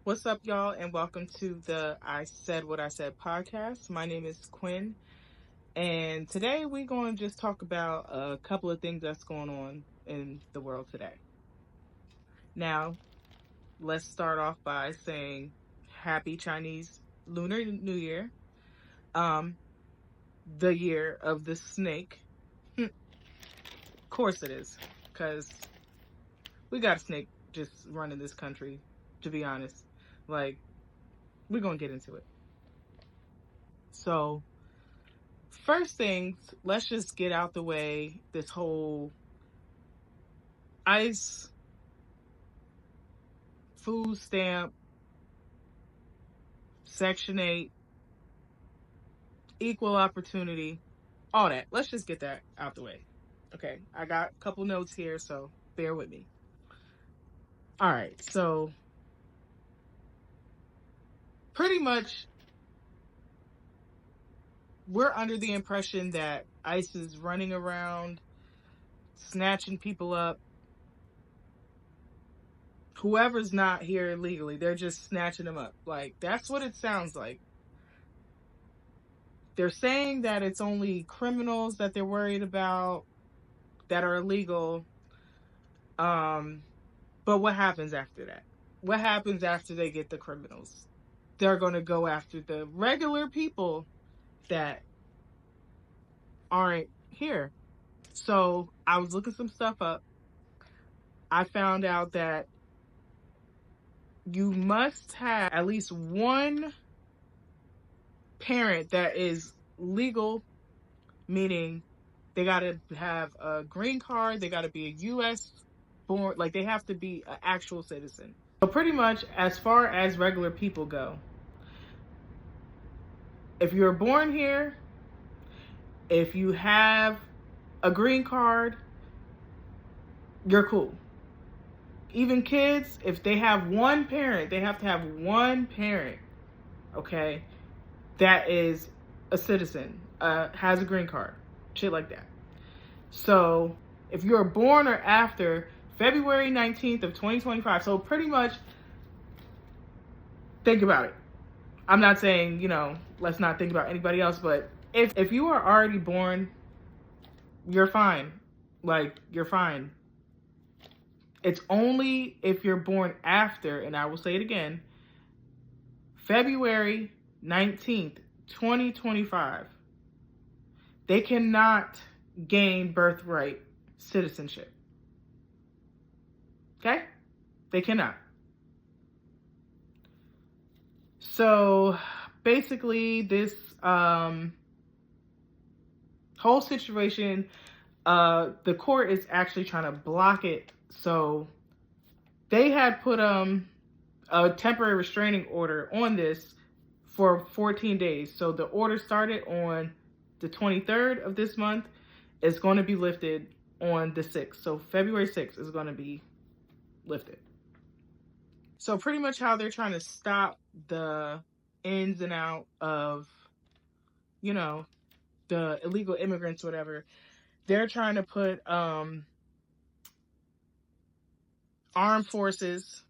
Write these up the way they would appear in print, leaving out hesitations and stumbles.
What's up, y'all, and welcome to the I Said What I Said podcast. My name is Quin, and today we're going to just talk about a couple of things that's going on in the world today. Now, let's start off by saying Happy Chinese Lunar New Year, um, the year of the snake. Of course it is, because we got a snake just running this country, to be honest. Like, we're going to get into it. So, first things, let's just get out the way this whole ICE food stamp, Section 8, equal opportunity, all that. Let's just get that out the way. Okay, I got a couple notes here, so bear with me. All right, so pretty much we're under the impression that ICE is running around, snatching people up. Whoever's not here illegally, they're just snatching them up. Like, that's what it sounds like. They're saying that it's only criminals that they're worried about that are illegal. But what happens after that? What happens after they get the criminals? They're going to go after the regular people that aren't here. So I was looking some stuff up. I found out that you must have at least one parent that is legal, meaning they got to have a green card, they got to be a U.S. born, like they have to be an actual citizen. So pretty much as far as regular people go, if you're born here, if you have a green card, you're cool. Even kids, if they have one parent, they have to have one parent, okay, that is a citizen, has a green card, shit like that. So if you're born or after February 19th of 2025, so pretty much think about it. I'm not saying, let's not think about anybody else, but if you are already born, you're fine. Like, you're fine. It's only if you're born after, and I will say it again, February 19th, 2025, they cannot gain birthright citizenship. Okay? They cannot. So basically, this whole situation, the court is actually trying to block it. So they had put a temporary restraining order on this for 14 days. So the order started on the 23rd of this month. It's going to be lifted on the 6th. So February 6th is going to be lifted. So pretty much how they're trying to stop the ins and out of, the illegal immigrants, whatever, they're trying to put armed forces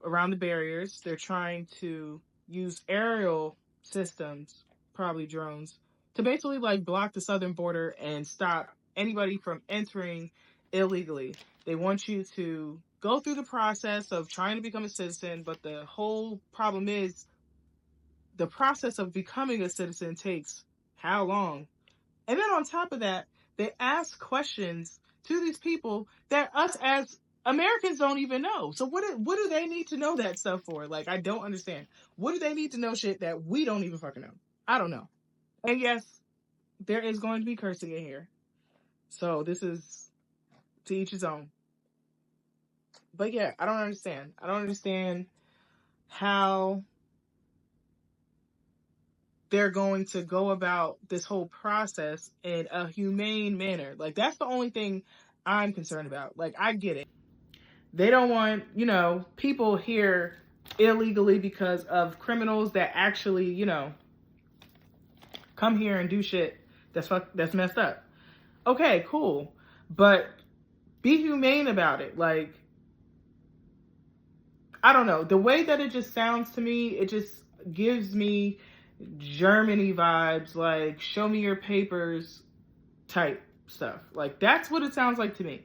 around the barriers. They're trying to use aerial systems, probably drones, to basically like block the southern border and stop anybody from entering illegally. They want you to go through the process of trying to become a citizen, but the whole problem is the process of becoming a citizen takes how long? And then on top of that, they ask questions to these people that us as Americans don't even know. So what do they need to know that stuff for? Like, I don't understand. What do they need to know shit that we don't even fucking know? I don't know. And yes, there is going to be cursing in here. So this is to each his own. But yeah, I don't understand. I don't understand how they're going to go about this whole process in a humane manner. Like, that's the only thing I'm concerned about. Like, I get it. They don't want, people here illegally because of criminals that actually, come here and do shit that's messed up. Okay, cool. But be humane about it. Like, I don't know. The way that it just sounds to me, it just gives me Germany vibes, like show me your papers type stuff. Like that's what it sounds like to me.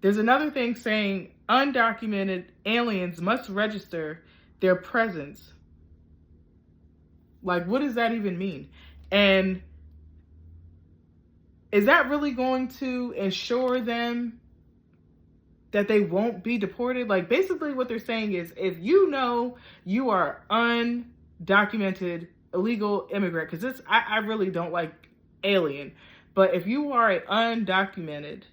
There's another thing saying undocumented aliens must register their presence. Like, what does that even mean? And is that really going to ensure them that they won't be deported? Like, basically what they're saying is, if you know you are undocumented illegal immigrant, because this, I really don't like alien, but if you are an undocumented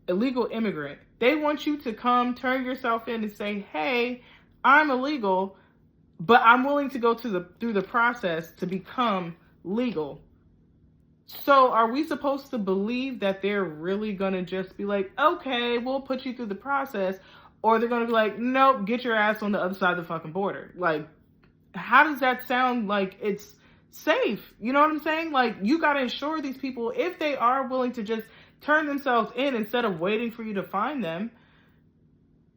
illegal immigrant, they want you to come turn yourself in and say, hey, I'm illegal, but I'm willing to go through the process to become legal. So are we supposed to believe that they're really going to just be like, okay, we'll put you through the process, or they're going to be like, nope, get your ass on the other side of the fucking border? Like, how does that sound like it's safe? You know what I'm saying? Like, you got to ensure these people, if they are willing to just turn themselves in instead of waiting for you to find them,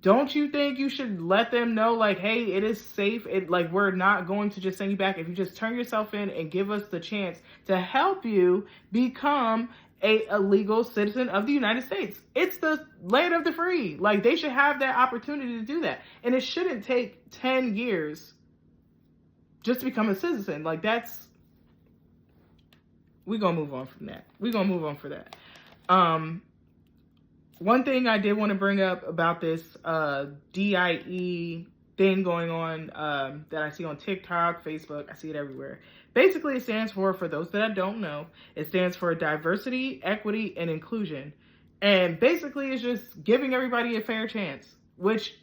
don't you think you should let them know, like, hey, it is safe. Like, we're not going to just send you back if you just turn yourself in and give us the chance to help you become a legal citizen of the United States. It's the land of the free. Like, they should have that opportunity to do that. And it shouldn't take 10 years just to become a citizen. Like, we're going to move on from that. We're going to move on for that. One thing I did want to bring up about this DIE thing going on that I see on TikTok, Facebook, I see it everywhere. Basically, it stands for those that I don't know, it stands for diversity, equity, and inclusion. And basically, it's just giving everybody a fair chance, which,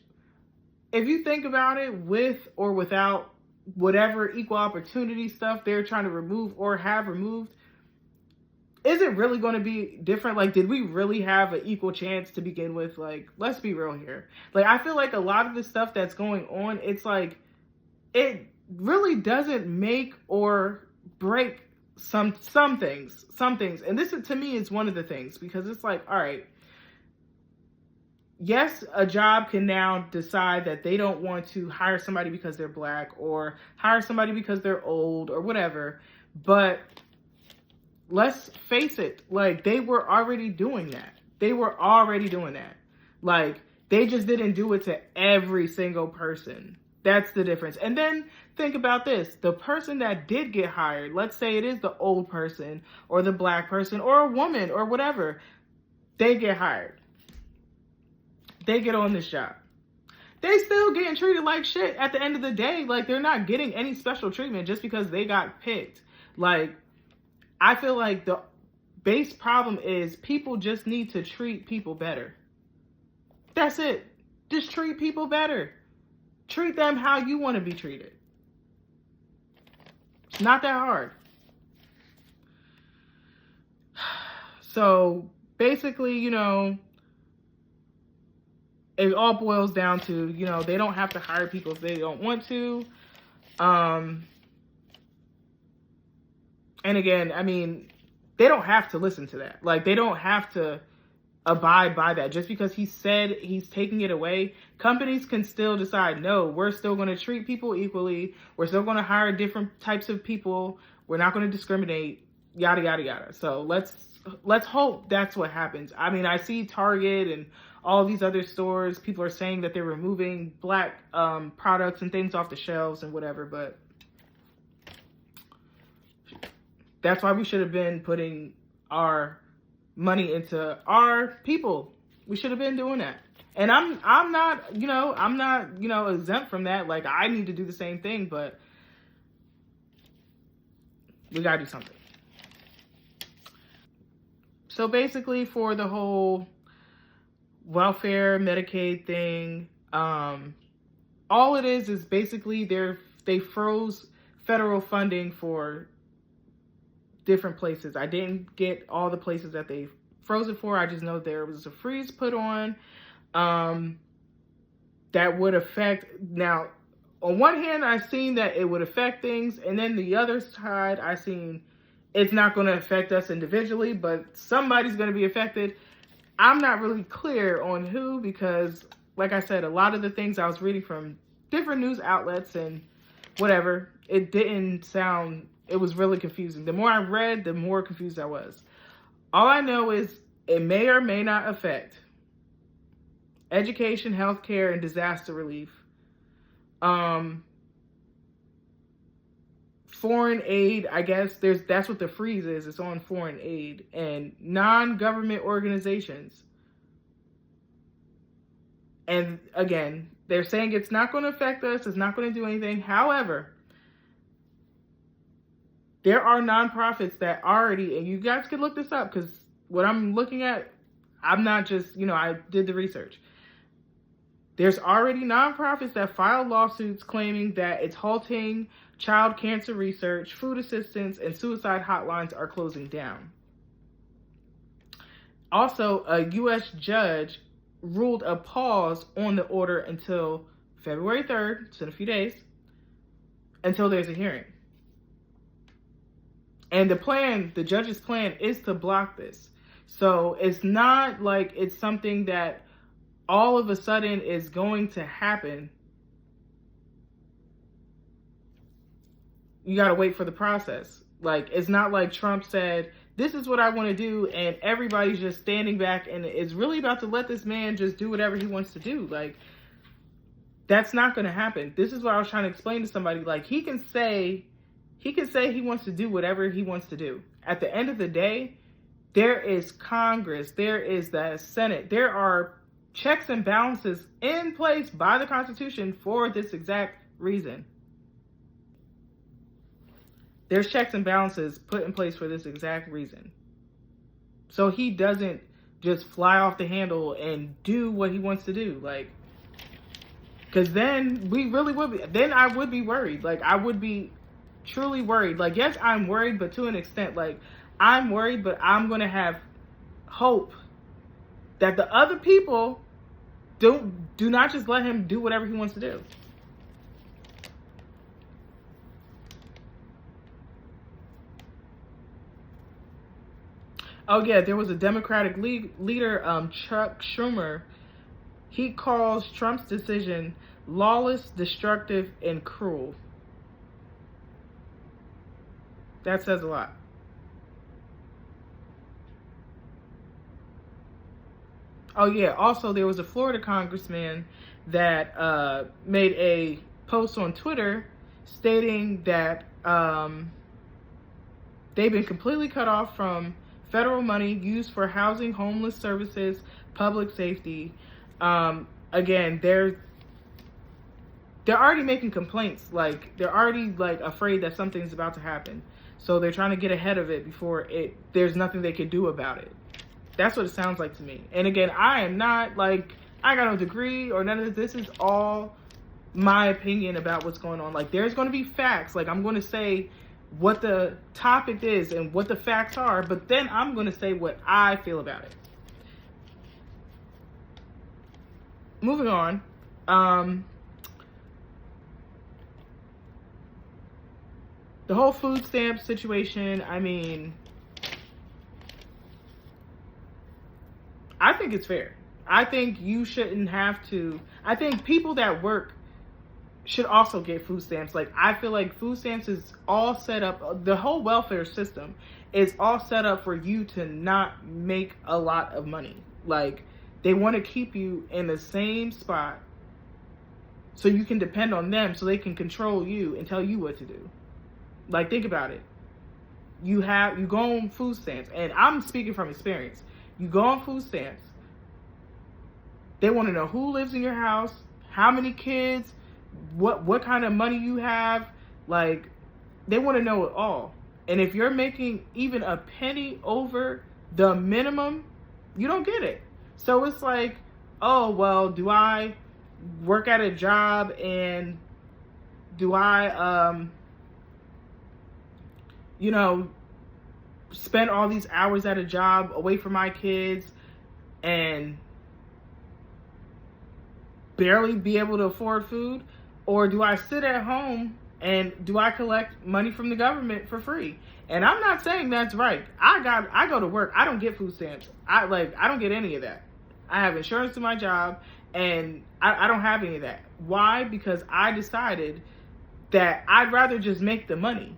if you think about it, with or without whatever equal opportunity stuff they're trying to remove or have removed, is it really going to be different? Like, did we really have an equal chance to begin with? Like, let's be real here. Like, I feel like a lot of the stuff that's going on, it's like, it really doesn't make or break some things. And this, to me, is one of the things, because it's like, all right, yes, a job can now decide that they don't want to hire somebody because they're black, or hire somebody because they're old, or whatever. But let's face it, like, they were already doing that. Like, they just didn't do it to every single person. That's the difference. And then think about this. The person that did get hired, let's say it is the old person or the black person or a woman or whatever, they get hired. They get on this job. They still getting treated like shit at the end of the day. Like, they're not getting any special treatment just because they got picked. Like, I feel like the base problem is people just need to treat people better. That's it. Just treat people better. Treat them how you want to be treated. It's not that hard. So basically, you know, it all boils down to, you know, they don't have to hire people if they don't want to. And again, I mean, they don't have to listen to that. Like, they don't have to abide by that. Just because he said he's taking it away, companies can still decide, no, we're still going to treat people equally. We're still going to hire different types of people. We're not going to discriminate, yada, yada, yada. So let's hope that's what happens. I mean, I see Target and all these other stores, people are saying that they're removing black products and things off the shelves and whatever, but that's why we should have been putting our money into our people. We should have been doing that. And I'm not exempt from that. Like, I need to do the same thing, but we gotta do something. So basically, for the whole welfare, Medicaid thing, all it is basically they froze federal funding for different places. I didn't get all the places that they froze it for. I just know there was a freeze put on that would affect. Now, on one hand, I've seen that it would affect things, and then the other side, I've seen it's not going to affect us individually, but somebody's going to be affected. I'm not really clear on who, because like I said, a lot of the things I was reading from different news outlets and whatever, it didn't sound, it was really confusing. The more I read, the more confused I was. All I know is it may or may not affect education, healthcare, and disaster relief. Foreign aid, I guess that's what the freeze is. It's on foreign aid and non-government organizations. And again, they're saying it's not going to affect us. It's not going to do anything. However, there are nonprofits that already, and you guys can look this up because what I'm looking at, I'm not just, I did the research. There's already nonprofits that file lawsuits claiming that it's halting child cancer research, food assistance, and suicide hotlines are closing down. Also, a U.S. judge ruled a pause on the order until February 3rd, so in a few days, until there's a hearing. And the judge's plan is to block this. So it's not like it's something that all of a sudden is going to happen. You got to wait for the process. Like, it's not like Trump said, this is what I want to do, and everybody's just standing back and is really about to let this man just do whatever he wants to do. Like, that's not going to happen. This is what I was trying to explain to somebody. Like, he can say he wants to do whatever he wants to do. At the end of the day, there is Congress, there is the Senate, there are checks and balances in place by the Constitution for this exact reason. There's checks and balances put in place for this exact reason. So he doesn't just fly off the handle and do what he wants to do. Like, because then we really would be, then I would be worried. Like, I would be truly worried. Like, yes, I'm worried, but to an extent, like, I'm worried, but I'm going to have hope that the other people do not just let him do whatever he wants to do. Oh yeah, there was a Democratic leader, Chuck Schumer. He calls Trump's decision lawless, destructive, and cruel. That says a lot. Oh yeah, also there was a Florida congressman that made a post on Twitter stating that they've been completely cut off from federal money used for housing, homeless services, public safety. Again, they're already making complaints. Like, they're already like afraid that something's about to happen. So they're trying to get ahead of it before there's nothing they can do about it. That's what it sounds like to me. And again, I am not like, I got no degree or none of this. This is all my opinion about what's going on. Like, there's going to be facts. Like, I'm going to say what the topic is and what the facts are, but then I'm going to say what I feel about it. Moving on. The whole food stamp situation, I mean, I think it's fair. I think you shouldn't have to. I think people that work should also get food stamps. Like, I feel like food stamps is all set up, the whole welfare system is all set up for you to not make a lot of money. Like, they want to keep you in the same spot so you can depend on them, so they can control you and tell you what to do. Like, think about it. You go on food stamps, and I'm speaking from experience. You go on food stamps. They want to know who lives in your house, how many kids, what kind of money you have. Like, they want to know it all. And if you're making even a penny over the minimum, you don't get it. So it's like, oh, well, do I work at a job and do I, spend all these hours at a job away from my kids and barely be able to afford food? Or do I sit at home and do I collect money from the government for free? And I'm not saying that's right. I go to work. I don't get food stamps. I don't get any of that. I have insurance to my job, And I don't have any of that. Why? Because I decided that I'd rather just make the money.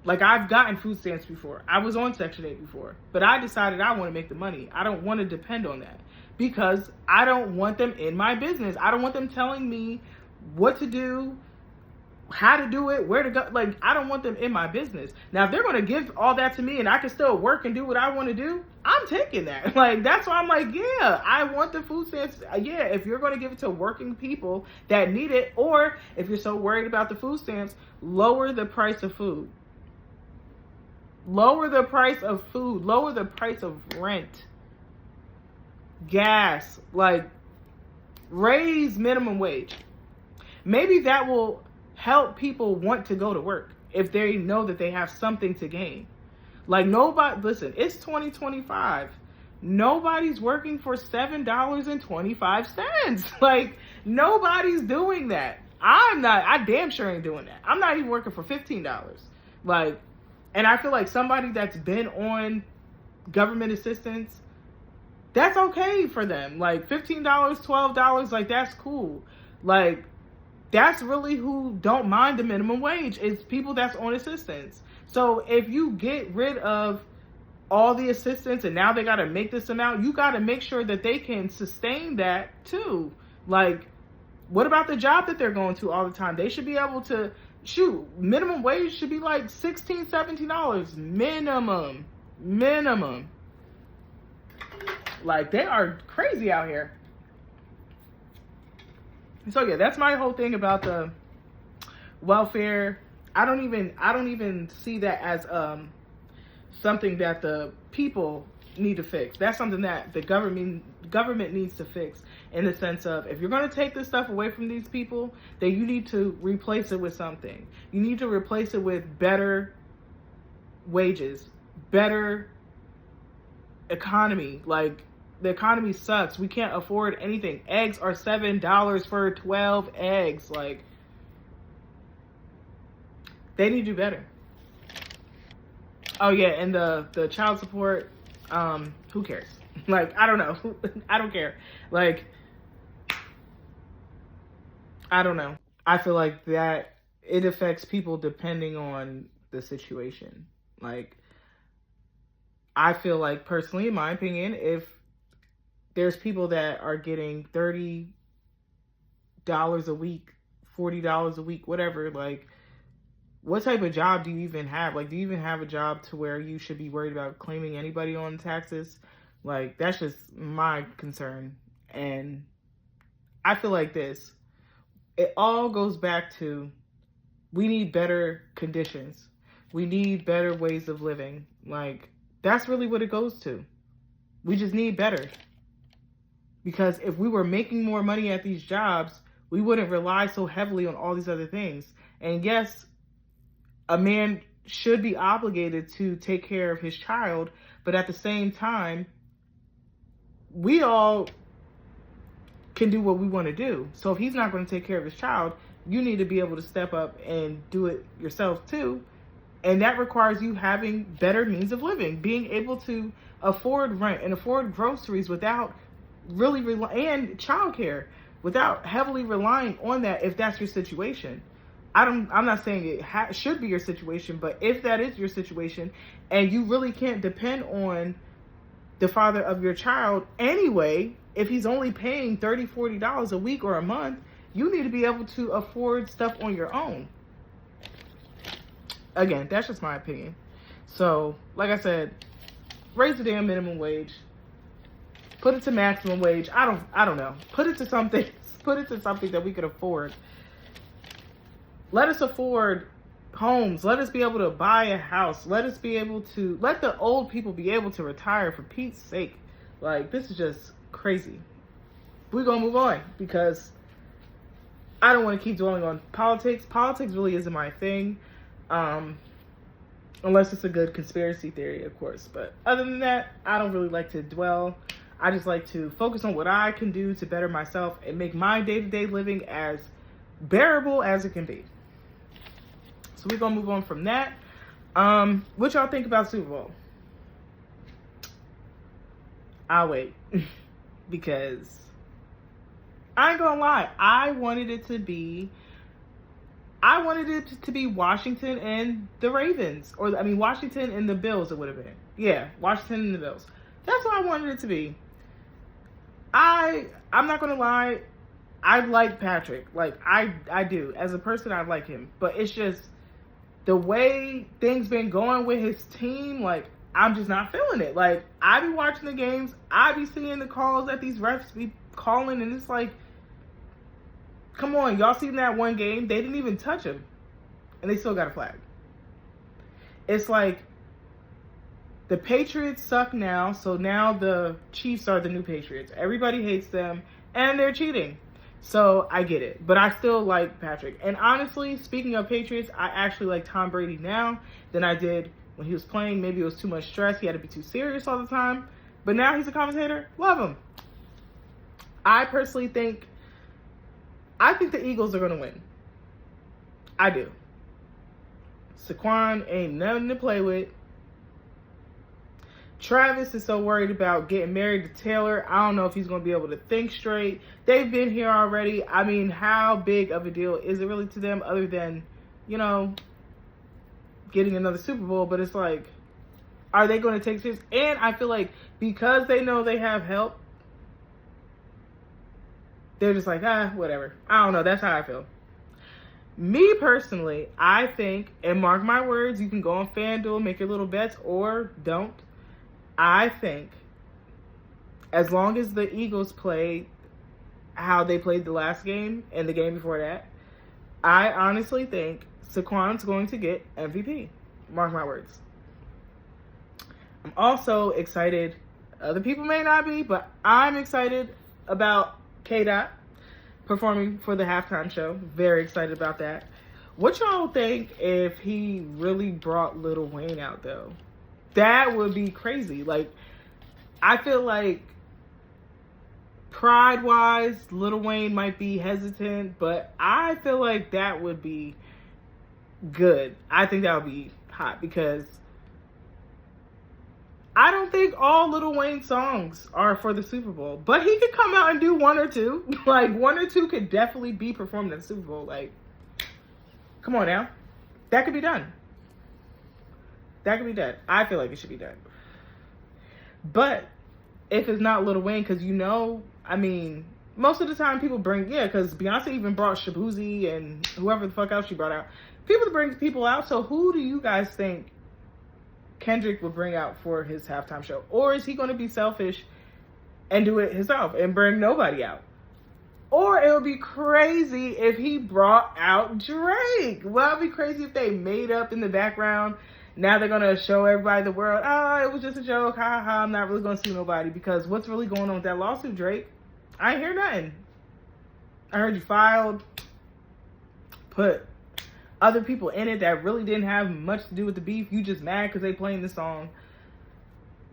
Like, I've gotten food stamps before. I was on Section 8 before. But I decided I want to make the money. I don't want to depend on that. Because I don't want them in my business. I don't want them telling me what to do, how to do it, where to go. Like, I don't want them in my business. Now, if they're going to give all that to me and I can still work and do what I want to do, I'm taking that. Like, that's why I'm like, yeah, I want the food stamps. Yeah, if you're going to give it to working people that need it, or if you're so worried about the food stamps, lower the price of food. Lower the price of food. Lower the price of rent. Gas. Like, raise minimum wage. Maybe that will help people want to go to work if they know that they have something to gain. Like, nobody, listen, it's 2025. Nobody's working for $7.25. Like, nobody's doing that. I damn sure ain't doing that. I'm not even working for $15. Like, and I feel like somebody that's been on government assistance, that's okay for them. Like, $15, $12, like, that's cool. Like, that's really who don't mind the minimum wage. It's people that's on assistance. So if you get rid of all the assistance and now they got to make this amount, you got to make sure that they can sustain that too. Like, what about the job that they're going to all the time? They should be able to, shoot, minimum wage should be like $16, $17 minimum. Like, they are crazy out here. So yeah, that's my whole thing about the welfare. I don't even see that as something that the people need to fix. That's something that the government needs to fix, in the sense of, if you're going to take this stuff away from these people, then you need to replace it with something. You need to replace it with better wages, better economy. Like, the economy sucks. We can't afford anything. Eggs are $7 for 12 eggs. Like, they need to do better. Oh yeah, and the child support, who cares? Like, I don't know. I don't care. Like, I don't know. I feel like that it affects people depending on the situation. Like, I feel like, personally, in my opinion, if there's people that are getting $30 a week, $40 a week, whatever, like, what type of job do you even have? Like, do you even have a job to where you should be worried about claiming anybody on taxes? Like, that's just my concern. And I feel like this, it all goes back to, we need better conditions. We need better ways of living. Like, that's really what it goes to. We just need better. Because if we were making more money at these jobs, we wouldn't rely so heavily on all these other things. And yes, a man should be obligated to take care of his child, but at the same time, we all can do what we want to do. So if he's not going to take care of his child, you need to be able to step up and do it yourself too. And that requires you having better means of living, being able to afford rent and afford groceries without really and childcare, without heavily relying on that, if that's your situation. I'm not saying it should be your situation, but if that is your situation and you really can't depend on the father of your child anyway, if he's only paying $30, $40 a week or a month, you need to be able to afford stuff on your own. Again, that's just my opinion. So, like I said, raise the damn minimum wage. Put it to maximum wage. I don't know. Put it to something. Put it to something that we could afford. Let us afford homes. Let us be able to buy a house. Let us be able to, let the old people be able to retire, for Pete's sake. Like, this is just crazy. We're going to move on, because I don't want to keep dwelling on politics. Politics really isn't my thing. Unless it's a good conspiracy theory, of course. But other than that, I don't really like to dwell. I just like to focus on what I can do to better myself and make my day-to-day living as bearable as it can be. So we're going to move on from that. What y'all think about Super Bowl? I'll wait. Because I ain't gonna lie. I wanted it to be Washington and the Ravens. Or, I mean, Washington and the Bills, it would have been. Yeah, Washington and the Bills. That's what I wanted it to be. I'm not gonna lie. I like Patrick. Like, I do. As a person, I like him. But it's just the way things been going with his team, like, I'm just not feeling it. Like, I be watching the games, I be seeing the calls that these refs be calling, and it's like, come on, y'all seen that one game? They didn't even touch him, and they still got a flag. It's like, the Patriots suck now, so now the Chiefs are the new Patriots. Everybody hates them, and they're cheating. So I get it, but I still like Patrick. And honestly, speaking of Patriots, I actually like Tom Brady now than I did when he was playing. Maybe it was too much stress. He had to be too serious all the time. But now he's a commentator. Love him. I personally think the Eagles are going to win. I do. Saquon ain't nothing to play with. Travis is so worried about getting married to Taylor. I don't know if he's going to be able to think straight. They've been here already. I mean, how big of a deal is it really to them other than, you know, getting another Super Bowl? But it's like, are they going to take serious? And I feel like because they know they have help, they're just like, whatever. I don't know. That's how I feel. Me personally, I think, and mark my words, you can go on FanDuel, make your little bets, or don't. I think as long as the Eagles play how they played the last game and the game before that, I honestly think Saquon's going to get MVP. Mark my words. I'm also excited. Other people may not be, but I'm excited about K-Dot performing for the halftime show. Very excited about that. What y'all think if he really brought Lil Wayne out, though? That would be crazy. Like, I feel like pride-wise, Lil Wayne might be hesitant, but I feel like that would be good. I think that would be hot because I don't think all Lil Wayne songs are for the Super Bowl, but he could come out and do one or two. Like, one or two could definitely be performed at the Super Bowl. Like, come on now. That could be done. That could be done. I feel like it should be done. But if it's not Lil Wayne, because I mean, most of the time people bring, because Beyonce even brought Shabuzi and whoever the fuck else she brought out. People bring people out. So who do you guys think Kendrick would bring out for his halftime show? Or is he going to be selfish and do it himself and bring nobody out? Or it would be crazy if he brought out Drake. Well, it would be crazy if they made up in the background. Now they're going to show everybody the world, it was just a joke, ha ha, I'm not really going to sue nobody. Because what's really going on with that lawsuit, Drake? I ain't hear nothing. I heard you filed, put other people in it that really didn't have much to do with the beef. You just mad because they playing the song.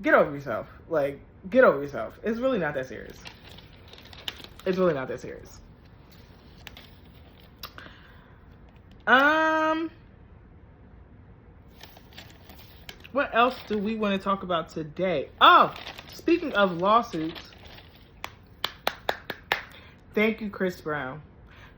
Get over yourself. Like, get over yourself. It's really not that serious. It's really not that serious. What else do we want to talk about today? Oh, speaking of lawsuits, thank you, Chris Brown.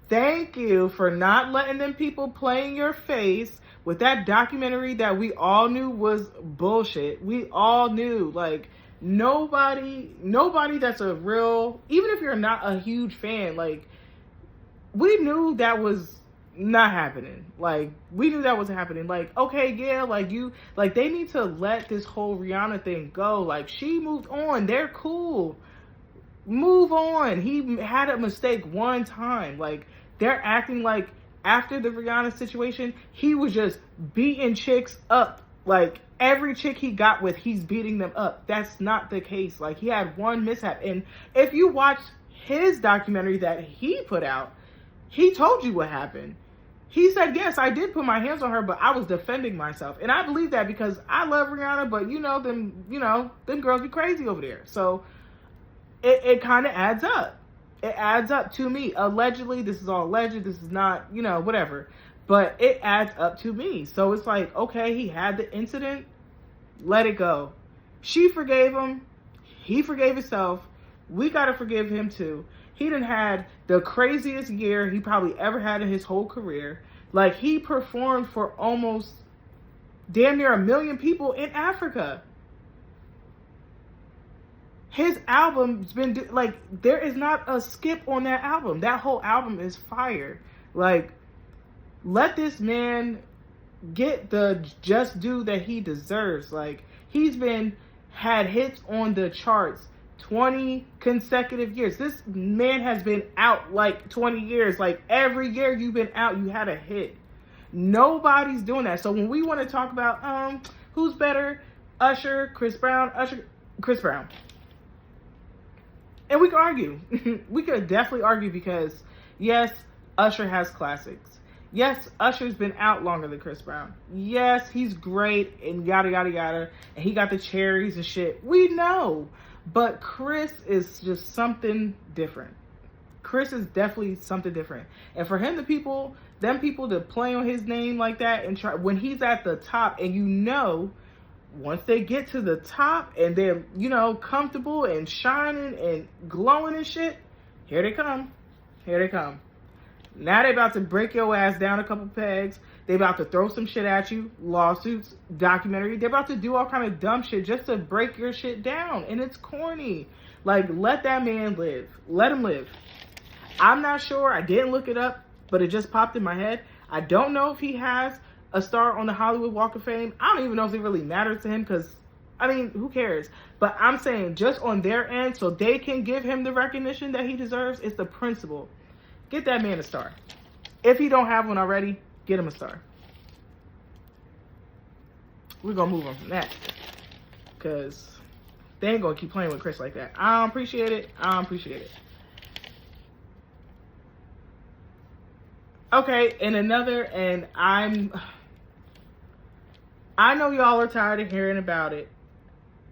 Thank you for not letting them people play in your face with that documentary that we all knew was bullshit. We all knew, like, nobody that's a real, even if you're not a huge fan, like, we knew that was not happening. Like, we knew that wasn't happening. Like, okay, yeah, like, they need to let this whole Rihanna thing go. Like, she moved on. They're cool. Move on. He had a mistake one time. Like, they're acting like after the Rihanna situation, he was just beating chicks up. Like, every chick he got with, he's beating them up. That's not the case. Like, he had one mishap. And if you watch his documentary that he put out, he told you what happened. He said, yes, I did put my hands on her, but I was defending myself. And I believe that because I love Rihanna, but them girls be crazy over there. So it kind of adds up. It adds up to me. Allegedly, this is all alleged. This is not, whatever. But it adds up to me. So it's like, okay, he had the incident. Let it go. She forgave him. He forgave himself. We got to forgive him too. He done had the craziest year he probably ever had in his whole career. Like, he performed for almost damn near 1 million people in Africa. His album's been, like, there is not a skip on that album. That whole album is fire. Like, let this man get the just due that he deserves. Like, he's had hits on the charts 20 consecutive years. This man has been out like 20 years. Like, every year you've been out, you had a hit. Nobody's doing that. So when we want to talk about who's better, Usher, Chris Brown, Chris Brown. And we can argue. We could definitely argue because, yes, Usher has classics. Yes, Usher's been out longer than Chris Brown. Yes, he's great and yada, yada, yada. And he got the cherries and shit. We know. But Chris is just something different. Chris is definitely something different. And for him, them people to play on his name like that and try, when he's at the top, and you know, once they get to the top and they're, you know, comfortable and shining and glowing and shit, here they come. Here they come. Now they about to break your ass down a couple pegs. They about to throw some shit at you. Lawsuits, documentary. They're about to do all kind of dumb shit just to break your shit down. And it's corny. Like, let that man live. Let him live. I'm not sure. I didn't look it up, but it just popped in my head. I don't know if he has a star on the Hollywood Walk of Fame. I don't even know if it really matters to him because, I mean, who cares? But I'm saying just on their end, so they can give him the recognition that he deserves, it's the principle. Get that man a star. If he don't have one already, get him a star. We're going to move on from that. Because they ain't going to keep playing with Chris like that. I don't appreciate it. I don't appreciate it. Okay, and another, and I know y'all are tired of hearing about it.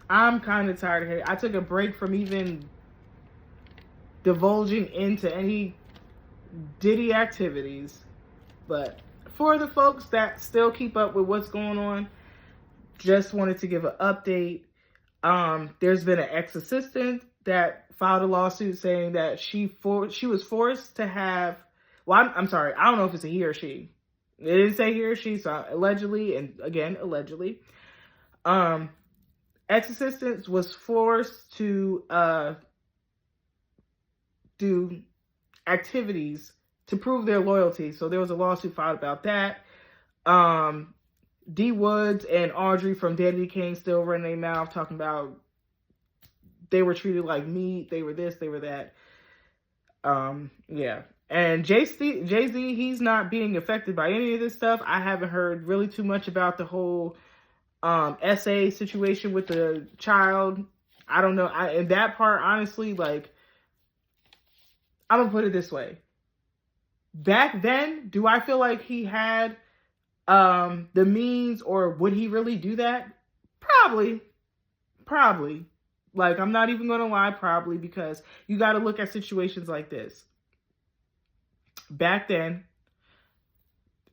I'm kind of tired of hearing it. I took a break from even divulging into any Diddy activities, but for the folks that still keep up with what's going on, just wanted to give an update. There's been an ex-assistant that filed a lawsuit saying that she was forced to have, well, I'm sorry, I don't know if it's a he or she. It didn't say he or she, so allegedly, and again, allegedly, ex-assistant was forced to do activities to prove their loyalty. So there was a lawsuit filed about that. D Woods and Audrey from Daddy Kane still running their mouth talking about they were treated like meat, they were this, they were that. Yeah. And Jay-Z, he's not being affected by any of this stuff. I haven't heard really too much about the whole SA situation with the child. I don't know. And that part, honestly, like, I'm going to put it this way. Back then, do I feel like he had the means, or would he really do that? Probably. Like, I'm not even going to lie, probably, because you got to look at situations like this. Back then,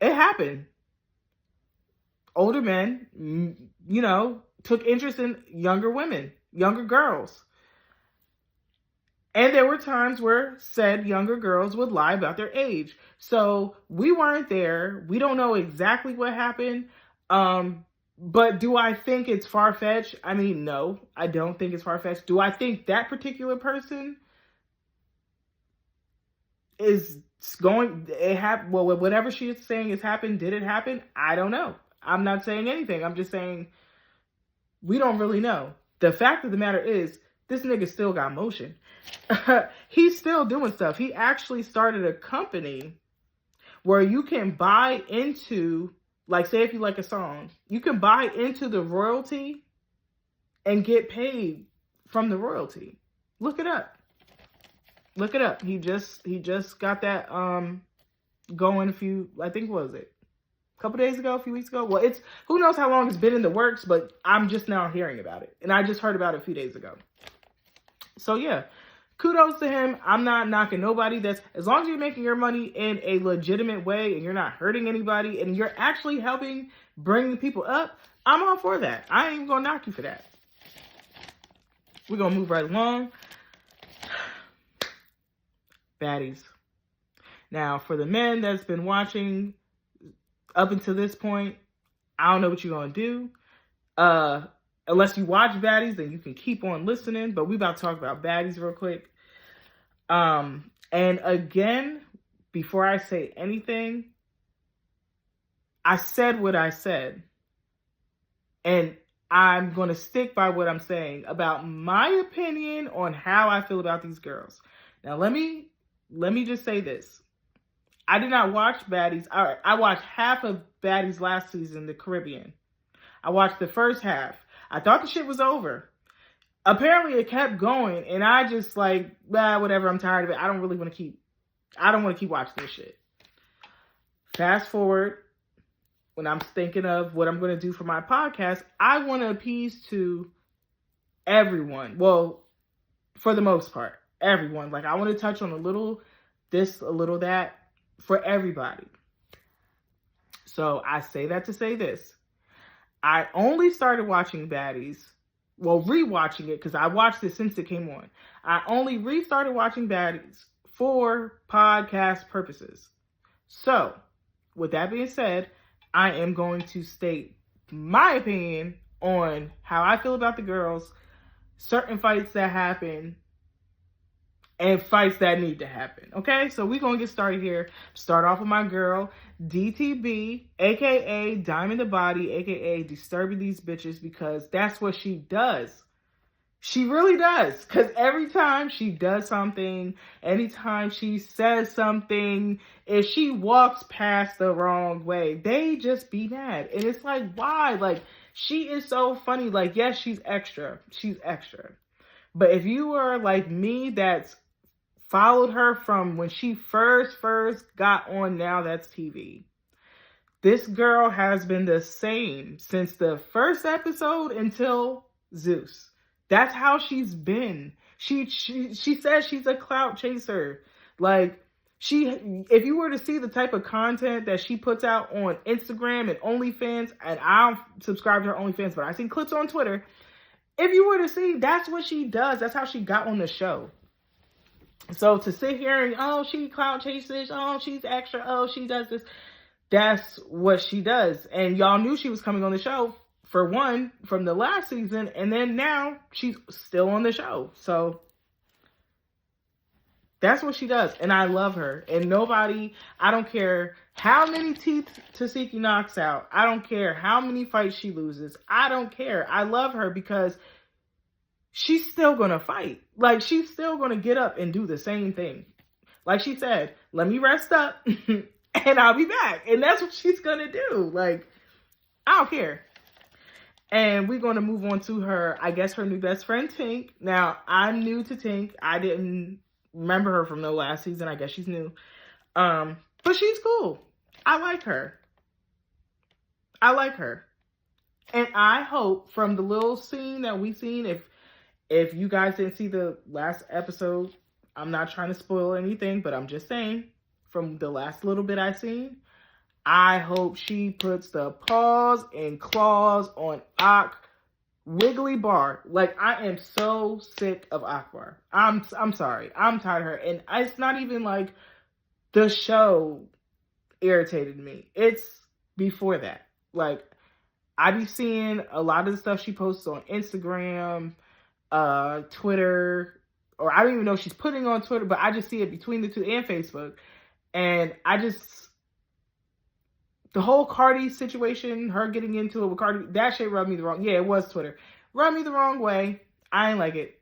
it happened. Older men, you know, took interest in younger women, younger girls. And there were times where said younger girls would lie about their age. So we weren't there. We don't know exactly what happened. But do I think it's far-fetched? I mean, no, I don't think it's far-fetched. Do I think that particular person is going, well, whatever she is saying has happened, did it happen? I don't know. I'm not saying anything. I'm just saying we don't really know. The fact of the matter is, this nigga still got motion. He's still doing stuff. He actually started a company where you can buy into, like, say if you like a song, you can buy into the royalty and get paid from the royalty. Look it up. Look it up. He just got that going a few, I think, what was it? A couple days ago, a few weeks ago. Well, it's, who knows how long it's been in the works, but I'm just now hearing about it. And I just heard about it a few days ago. So yeah, kudos to him. I'm not knocking nobody. That's, as long as you're making your money in a legitimate way and you're not hurting anybody and you're actually helping bring the people up, I'm all for that. I ain't even gonna knock you for that. We're gonna move right along. Baddies. Now, for the men that's been watching up until this point, I don't know what you're going to do. Unless you watch Baddies, then you can keep on listening. But we about to talk about Baddies real quick. And again, before I say anything, I said what I said. And I'm going to stick by what I'm saying about my opinion on how I feel about these girls. Now, let me just say this. I did not watch Baddies. I watched half of Baddies last season, the Caribbean. I watched the first half. I thought the shit was over. Apparently, it kept going, and I just like, whatever. I'm tired of it. I don't want to keep watching this shit. Fast forward, when I'm thinking of what I'm going to do for my podcast, I want to appease to everyone. Well, for the most part, everyone. Like, I want to touch on a little this, a little that, for everybody. So I say that to say this. I only started watching Baddies, well, rewatching it, because I watched it since it came on. I only restarted watching Baddies for podcast purposes. So, with that being said, I am going to state my opinion on how I feel about the girls, certain fights that happen, and fights that need to happen. Okay, so we're going to get started here. Start off with my girl, DTB, a.k.a. Diamond the Body, a.k.a. Disturbing These Bitches, because that's what she does. She really does. Because every time she does something, anytime she says something, if she walks past the wrong way, they just be mad. And it's like, why? Like, she is so funny. Like, yes, she's extra. She's extra. But if you are like me, that's followed her from when she first got on Now That's TV. This girl has been the same since the first episode until Zeus. That's how she's been. She says she's a clout chaser. Like, if you were to see the type of content that she puts out on Instagram and OnlyFans, and I don't subscribe to her OnlyFans, but I've seen clips on Twitter. If you were to see, that's what she does. That's how she got on the show. So to sit here and, oh, she clout chases, oh, she's extra, oh, she does this. That's what she does. And y'all knew she was coming on the show, for one, from the last season. And then now she's still on the show. So that's what she does. And I love her. And nobody, I don't care how many teeth Tasiki knocks out. I don't care how many fights she loses. I don't care. I love her because she's still going to fight. Like, she's still going to get up and do the same thing. Like she said, let me rest up and I'll be back. And that's what she's going to do. Like, I don't care. And we're going to move on to her, I guess, her new best friend, Tink. Now, I'm new to Tink. I didn't remember her from the last season. I guess she's new. But she's cool. I like her. And I hope from the little scene that we seen, if you guys didn't see the last episode, I'm not trying to spoil anything, but I'm just saying, from the last little bit I seen, I hope she puts the paws and claws on Wiggly Bar. Like, I am so sick of Akbar. I'm sorry. I'm tired of her. And it's not even like the show irritated me. It's before that. Like, I be seeing a lot of the stuff she posts on Instagram, Twitter, or I don't even know if she's putting on Twitter, but I just see it between the two, and Facebook. And the whole Cardi situation, her getting into it with Cardi, that shit rubbed me the wrong. Yeah, it was Twitter. Rubbed me the wrong way. I ain't like it.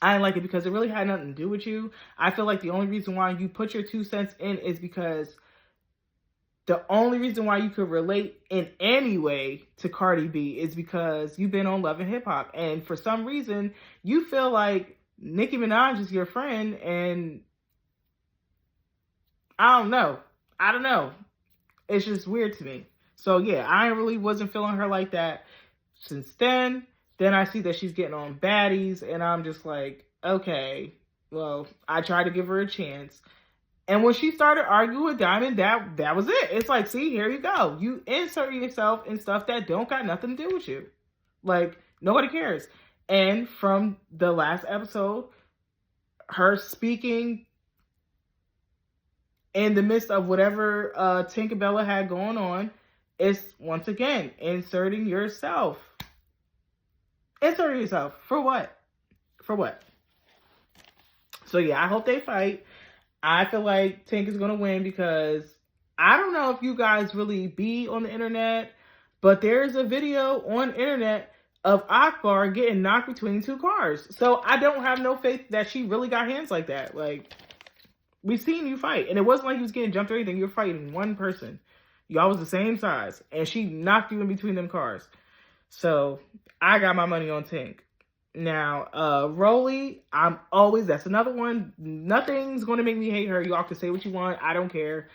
Because it really had nothing to do with you. I feel like the only reason why you put your 2 cents in is because the only reason why you could relate in any way to Cardi B is because you've been on Love and Hip Hop. And for some reason, you feel like Nicki Minaj is your friend. And I don't know. It's just weird to me. So yeah, I really wasn't feeling her like that since then. Then I see that she's getting on Baddies, and I'm just like, okay, well, I tried to give her a chance. And when she started arguing with Diamond, that was it. It's like, see, here you go. You insert yourself in stuff that don't got nothing to do with you. Like, nobody cares. And from the last episode, her speaking in the midst of whatever Tinkerbella had going on, it's once again inserting yourself. Inserting yourself for what? For what? So yeah, I hope they fight. I feel like Tink is gonna win because I don't know if you guys really be on the internet, but there's a video on the internet of Akbar getting knocked between two cars. So I don't have no faith that she really got hands like that. Like, we've seen you fight, and it wasn't like you was getting jumped or anything. You're fighting one person. Y'all was the same size, and she knocked you in between them cars. So I got my money on Tink. Now, Rolly, that's another one. Nothing's going to make me hate her. Y'all can say what you want. I don't care.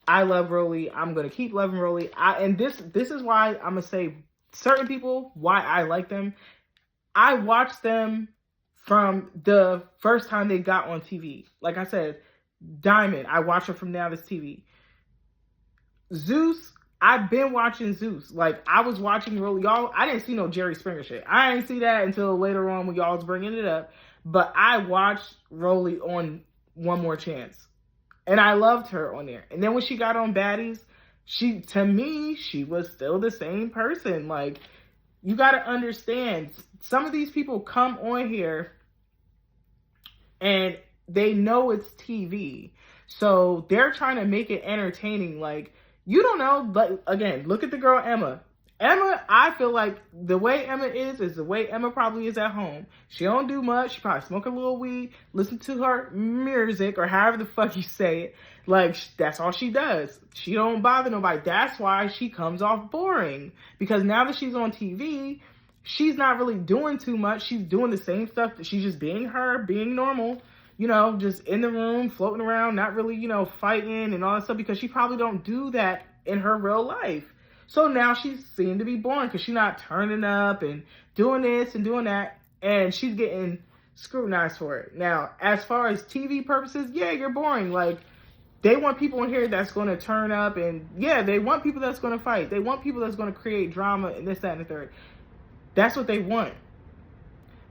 I love Rolly. I'm going to keep loving Rolly. And this is why I'm going to say certain people, why I like them. I watched them from the first time they got on TV. Like I said, Diamond, I watched her from Now This TV. Zeus, I've been watching Zeus. Like, I was watching Rolly. Y'all, I didn't see no Jerry Springer shit. I didn't see that until later on when y'all was bringing it up. But I watched Rolly on One More Chance. And I loved her on there. And then when she got on Baddies, to me, she was still the same person. Like, you got to understand, some of these people come on here and they know it's TV. So they're trying to make it entertaining. Like, you don't know, but again, look at the girl Emma. Emma, I feel like the way Emma is the way Emma probably is at home. She don't do much. She probably smoke a little weed, listen to her music, or however the fuck you say it. Like, that's all she does. She don't bother nobody. That's why she comes off boring. Because now that she's on TV, she's not really doing too much. She's doing the same stuff. She's just being her, being normal. You know, just in the room, floating around, not really, you know, fighting and all that stuff, because she probably don't do that in her real life. So now she's seen to be boring because she's not turning up and doing this and doing that, and she's getting scrutinized for it. Now, as far as TV purposes, yeah, you're boring. Like, they want people in here that's going to turn up, and yeah, they want people that's going to fight. They want people that's going to create drama and this, that, and the third. That's what they want.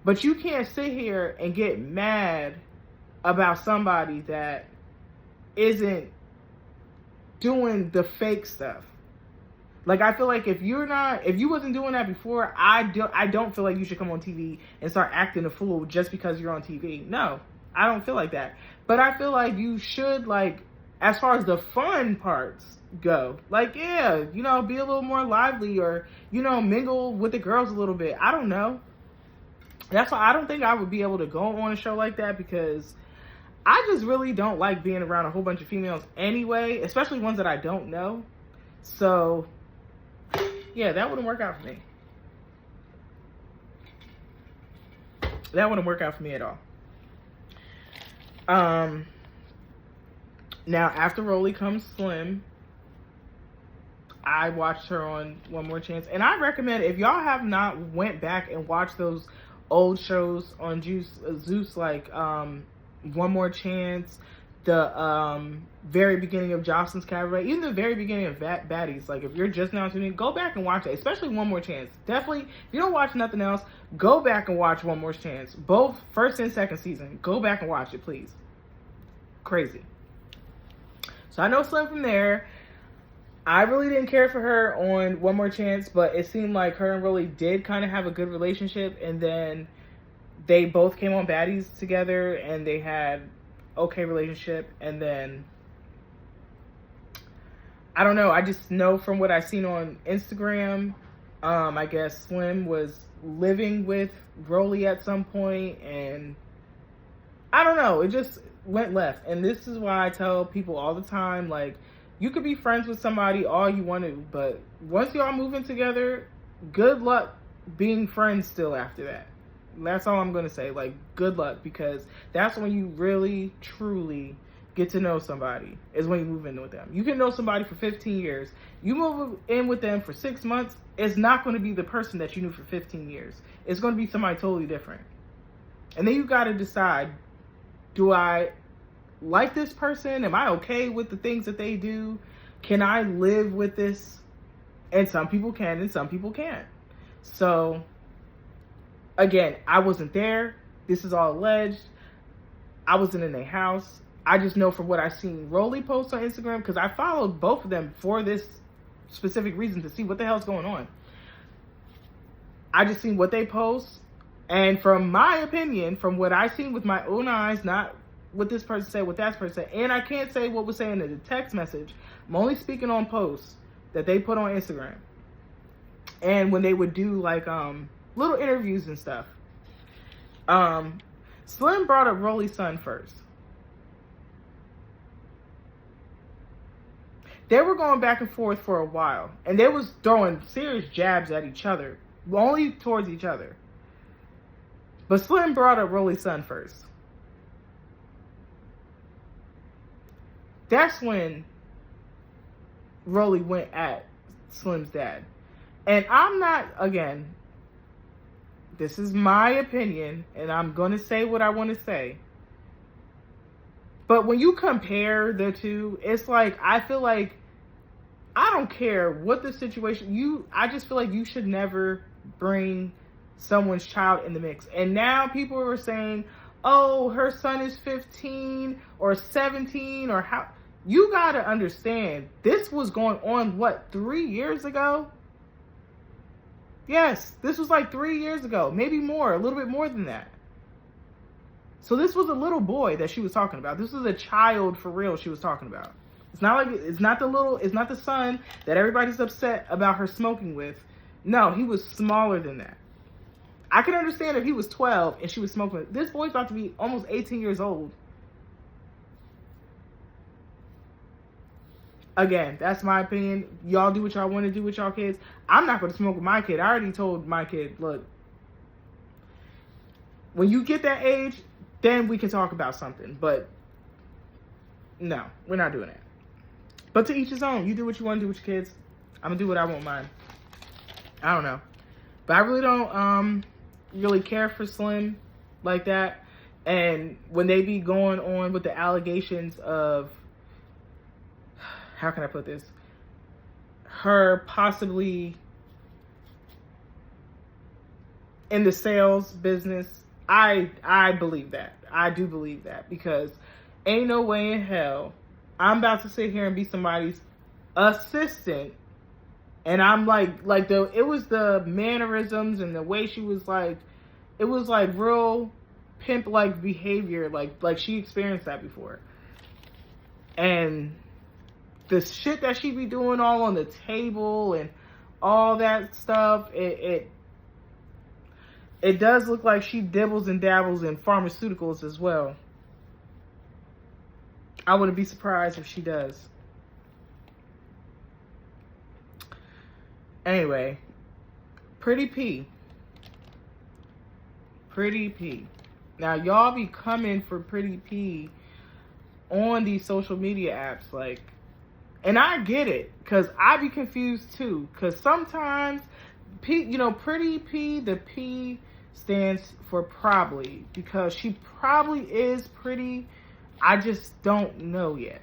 But you can't sit here and get mad about somebody that isn't doing the fake stuff. Like, I feel like if you wasn't doing that before, I don't feel like you should come on TV and start acting a fool just because you're on TV. No, I don't feel like that. But I feel like you should, like, as far as the fun parts go, like, yeah, you know, be a little more lively, or, you know, mingle with the girls a little bit. I don't know. That's why I don't think I would be able to go on a show like that, because I just really don't like being around a whole bunch of females anyway, especially ones that I don't know. So, yeah, that wouldn't work out for me. That wouldn't work out for me at all. Now, after Rolly comes Slim. I watched her on One More Chance. And I recommend, if y'all have not went back and watched those old shows on Zeus, like One More Chance, the very beginning of Jocelyn's Cabaret, even the very beginning of Baddies, like, if you're just now tuning in, go back and watch it, especially One More Chance. Definitely, if you don't watch nothing else, go back and watch One More Chance. Both first and second season. Go back and watch it, please. Crazy. So I know Slim from there. I really didn't care for her on One More Chance, but it seemed like her and Rolly did kind of have a good relationship, and then they both came on Baddies together, and they had okay relationship, and then I don't know, I just know from what I've seen on Instagram, I guess Slim was living with Rolly at some point, and I don't know, it just went left. And this is why I tell people all the time, like, you could be friends with somebody all you want to, but once y'all moving together, good luck being friends still after that. That's all I'm going to say. Like, good luck, because that's when you really, truly get to know somebody, is when you move in with them. You can know somebody for 15 years. You move in with them for 6 months, it's not going to be the person that you knew for 15 years. It's going to be somebody totally different. And then you got to decide, do I like this person? Am I okay with the things that they do? Can I live with this? And some people can, and some people can't. So, again, I wasn't there. This is all alleged. I wasn't in their house. I just know from what I've seen Rolly post on Instagram, because I followed both of them for this specific reason, to see what the hell's going on. I just seen what they post, and from my opinion, from what I seen with my own eyes, not what this person said, what that person said, and I can't say what was saying in the text message. I'm only speaking on posts that they put on Instagram, and when they would do like little interviews and stuff. Slim brought up Rolly's son first. They were going back and forth for a while, and they was throwing serious jabs at each other, only towards each other. But Slim brought up Rolly's son first. That's when Rolly went at Slim's dad. And I'm not, again, this is my opinion, and I'm going to say what I want to say. But when you compare the two, it's like, I feel like, I don't care what the situation, I just feel like you should never bring someone's child in the mix. And now people are saying, oh, her son is 15 or 17 or how. You got to understand, this was going on, what, 3 years ago? Yes, this was like 3 years ago, maybe more, a little bit more than that. So this was a little boy that she was talking about. This was a child for real she was talking about. It's not like, it's not the son that everybody's upset about her smoking with. No, he was smaller than that. I can understand if he was 12 and she was smoking with. This boy's about to be almost 18 years old. Again, that's my opinion. Y'all do what y'all want to do with y'all kids. I'm not going to smoke with my kid. I already told my kid, look, when you get that age, then we can talk about something. But no, we're not doing that. But to each his own. You do what you want to do with your kids. I'm going to do what I want mine. I don't know. But I really don't really care for Slim like that. And when they be going on with the allegations of, how can I put this? Her possibly in the sales business. I believe that. I do believe that, because ain't no way in hell I'm about to sit here and be somebody's assistant. And I'm like it was the mannerisms and the way she was like, it was like real pimp-like behavior. Like she experienced that before. And the shit that she be doing all on the table and all that stuff, it does look like she dibbles and dabbles in pharmaceuticals as well. I wouldn't be surprised if she does. Anyway, Pretty P. Pretty P. Now, y'all be coming for Pretty P on these social media apps, like, and I get it, because I be confused too, because sometimes, Pretty P, the P stands for probably, because she probably is pretty. I just don't know yet.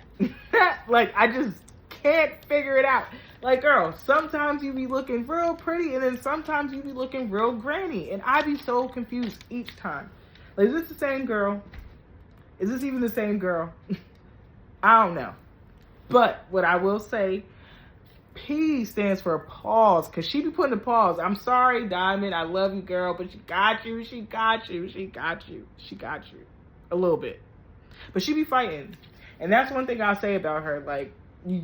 Like, I just can't figure it out. Like, girl, sometimes you be looking real pretty, and then sometimes you be looking real granny, and I be so confused each time. Like, is this the same girl? Is this even the same girl? I don't know. But what I will say, P stands for pause, because she be putting a pause. I'm sorry, Diamond, I love you, girl, but she got you. A little bit. But she be fighting. And that's one thing I'll say about her. Like,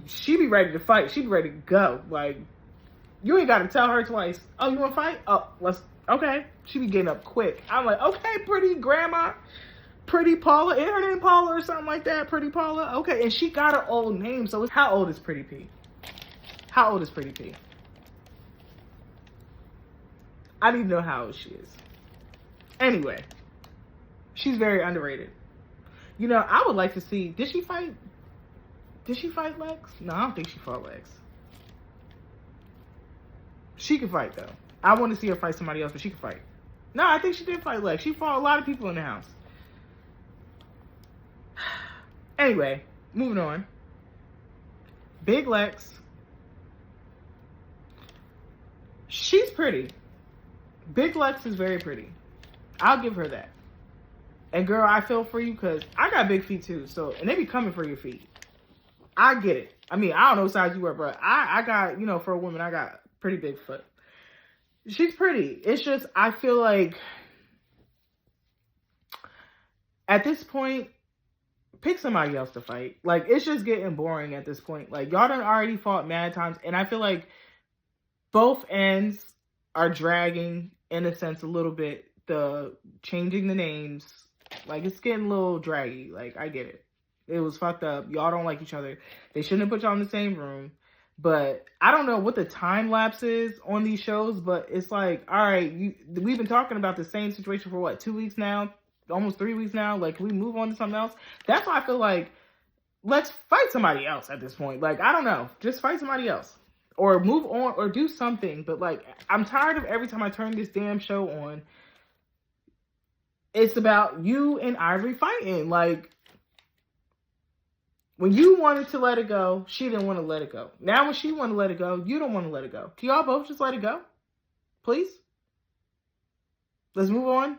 she be ready to fight. She be ready to go. Like, you ain't got to tell her twice. Oh, you want to fight? Oh, okay. She be getting up quick. I'm like, okay, pretty grandma. Pretty Paula. Ain't her name Paula or something like that? Pretty Paula? Okay. And she got her old name. So how old is Pretty P? How old is Pretty P? I need to know how old she is. Anyway, she's very underrated. I would like to see, did she fight Lex? No, I don't think she fought Lex. She could fight, though. I want to see her fight somebody else, but she could fight. No, I think she did fight Lex. She fought a lot of people in the house. Anyway, moving on. Big Lex. She's pretty. Big Lex is very pretty. I'll give her that. And girl, I feel for you because I got big feet too. So, and they be coming for your feet. I get it. I mean, I don't know what size you wear, but I got, you know, for a woman, I got pretty big foot. She's pretty. It's just, I feel like at this point, pick somebody else to fight. Like, it's just getting boring at this point. Like, y'all done already fought mad times. And I feel like both ends are dragging, in a sense, a little bit. The changing the names. Like, it's getting a little draggy. Like, I get it. It was fucked up. Y'all don't like each other. They shouldn't have put y'all in the same room. But I don't know what the time lapse is on these shows, but it's like, all right, we've been talking about the same situation for what, 2 weeks now? Almost 3 weeks now? Like, can we move on to something else? That's why I feel like, let's fight somebody else at this point. Like, I don't know. Just fight somebody else. Or move on or do something. But, like, I'm tired of every time I turn this damn show on, it's about you and Ivory fighting. Like, when you wanted to let it go, she didn't want to let it go. Now when she want to let it go, you don't want to let it go. Can y'all both just let it go? Please? Let's move on.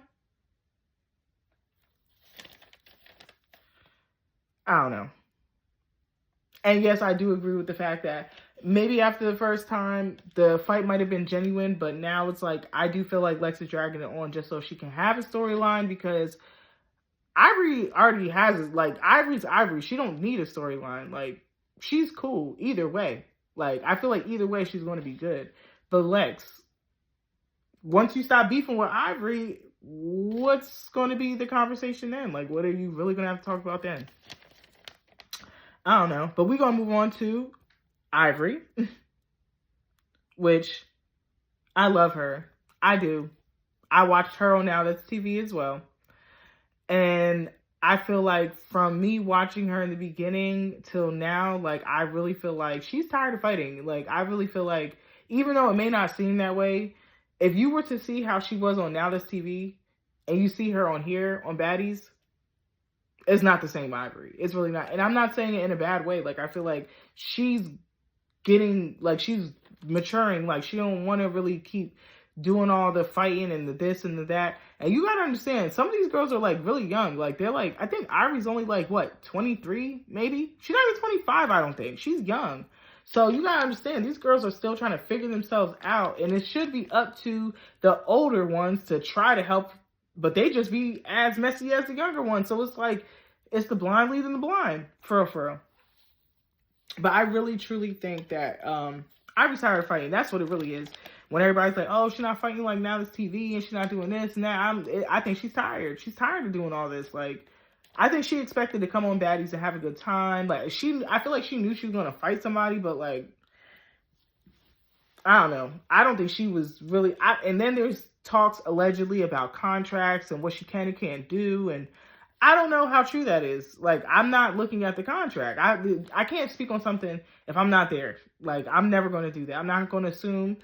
I don't know. And yes, I do agree with the fact that maybe after the first time, the fight might have been genuine, but now it's like, I do feel like Lex is dragging it on just so she can have a storyline, because Ivory already has it. Like, Ivory's Ivory. She don't need a storyline. Like, she's cool either way. Like, I feel like either way she's going to be good. But Lex, once you stop beefing with Ivory, what's going to be the conversation then? Like, what are you really going to have to talk about then? I don't know. But we're going to move on to Ivory, which I love her. I do. I watched her on Now That's TV as well. And I feel like from me watching her in the beginning till now, like, I really feel like she's tired of fighting. Like, I really feel like, even though it may not seem that way, if you were to see how she was on Now That's TV and you see her on here on Baddies, it's not the same Ivory. It's really not. And I'm not saying it in a bad way. Like, I feel like she's getting, like, she's maturing. Like, she don't want to really keep doing all the fighting and the this and the that. And you gotta understand, some of these girls are like really young. Like, they're like, I think Ivory's only like, what, 23 maybe? She's not even 25, I don't think. She's young. So you gotta understand, these girls are still trying to figure themselves out, and it should be up to the older ones to try to help, but they just be as messy as the younger ones. So it's like, it's the blind leading the blind, for real. But I really truly think that Ivory's tired of fighting. That's what it really is. When everybody's like, oh, she's not fighting like Now That's TV and she's not doing this and that, I think she's tired. She's tired of doing all this. Like, I think she expected to come on Baddies and have a good time. Like, I feel like she knew she was going to fight somebody, but like, I don't know. I don't think she was really, and then there's talks allegedly about contracts and what she can and can't do. And I don't know how true that is. Like, I'm not looking at the contract. I can't speak on something if I'm not there. Like, I'm never going to do that. I'm not going to assume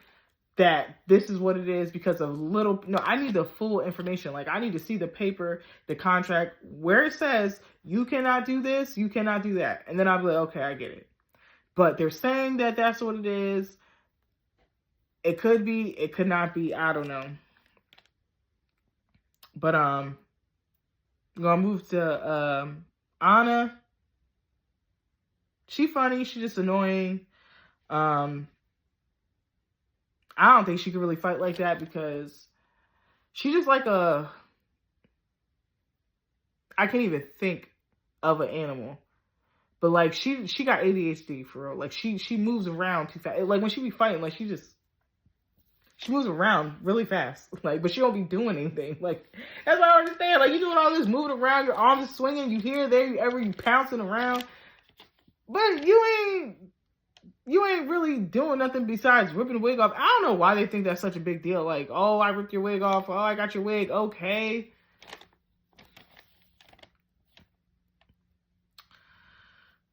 that this is what it is because of no, I need the full information. Like, I need to see the paper, the contract, where it says, you cannot do this, you cannot do that. And then I'll be like, okay, I get it. But they're saying that that's what it is. It could be, it could not be, I don't know. But, I'm gonna move to, Anna. She funny, she just annoying. I don't think she could really fight like that because she just like I can't even think of an animal. But like she got ADHD for real. Like she moves around too fast. Like when she be fighting, like she moves around really fast. Like, but she don't be doing anything. Like, that's what I understand. Like, you doing all this moving around, your arms swinging, you here, there, you pouncing around. But you ain't really doing nothing besides ripping the wig off. I don't know why they think that's such a big deal. Like, oh, I ripped your wig off. Oh, I got your wig. Okay.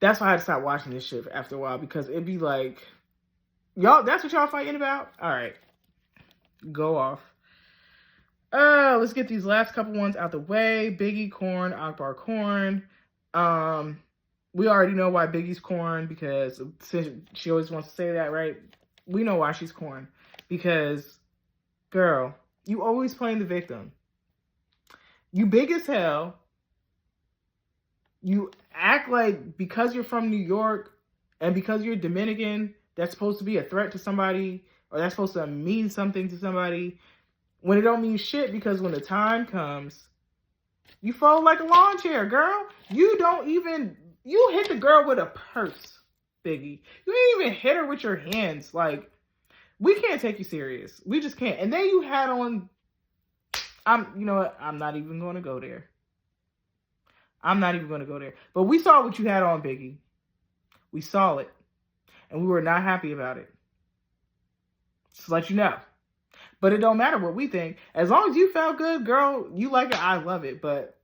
That's why I had to stop watching this shit after a while, because it'd be like, y'all, that's what y'all fighting about? All right. Go off. Let's get these last couple ones out the way. Biggie, Corn, Akbar, Corn. We already know why Biggie's Corn, because she always wants to say that, right? We know why she's Corn. Because, girl, you always playing the victim. You big as hell. You act like because you're from New York and because you're Dominican, that's supposed to be a threat to somebody or that's supposed to mean something to somebody when it don't mean shit, because when the time comes, you fold like a lawn chair, girl. You hit the girl with a purse, Biggie. You didn't even hit her with your hands. Like, we can't take you serious. We just can't. And then you had on, you know what? I'm not even going to go there. But we saw what you had on, Biggie. We saw it. And we were not happy about it. Just to let you know. But it don't matter what we think. As long as you felt good, girl, you like it, I love it. But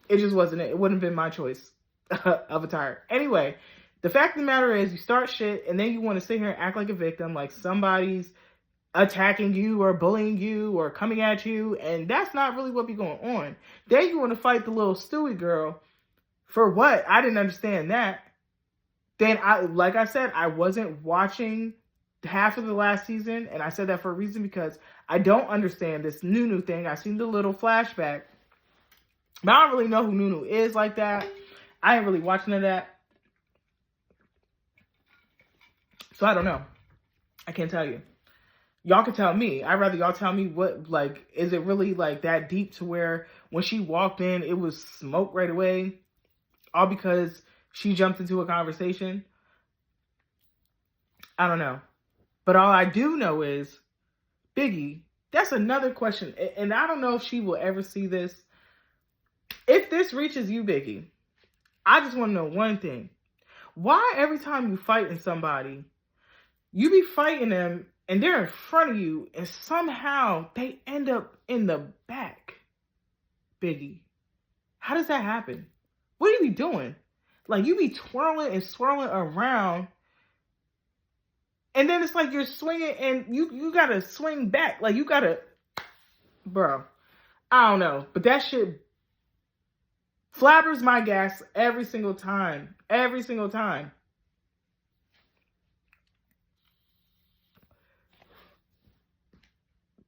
it just wasn't it. It wouldn't have been my choice of attire. Anyway, the fact of the matter is you start shit and then you want to sit here and act like a victim, like somebody's attacking you or bullying you or coming at you, and that's not really what be going on. Then you want to fight the little Stewie girl for what? I didn't understand that. Then like I said, I wasn't watching half of the last season, and I said that for a reason, because I don't understand this Nunu thing. I seen the little flashback, but I don't really know who Nunu is like that. I ain't really watching none of that, so I don't know. I can't tell you. Y'all can tell me. I'd rather y'all tell me what, like, is it really like that deep to where when she walked in, it was smoke right away, all because she jumped into a conversation? I don't know. But all I do know is, Biggie, that's another question. And I don't know if she will ever see this. If this reaches you, Biggie, I just want to know one thing. Why every time you fighting somebody, you be fighting them and they're in front of you and somehow they end up in the back, Biggie? How does that happen? What are you be doing? Like, you be twirling and swirling around, and then it's like you're swinging and you gotta swing back. Like, you gotta, bro, I don't know. But that shit flabbers my gas every single time. Every single time.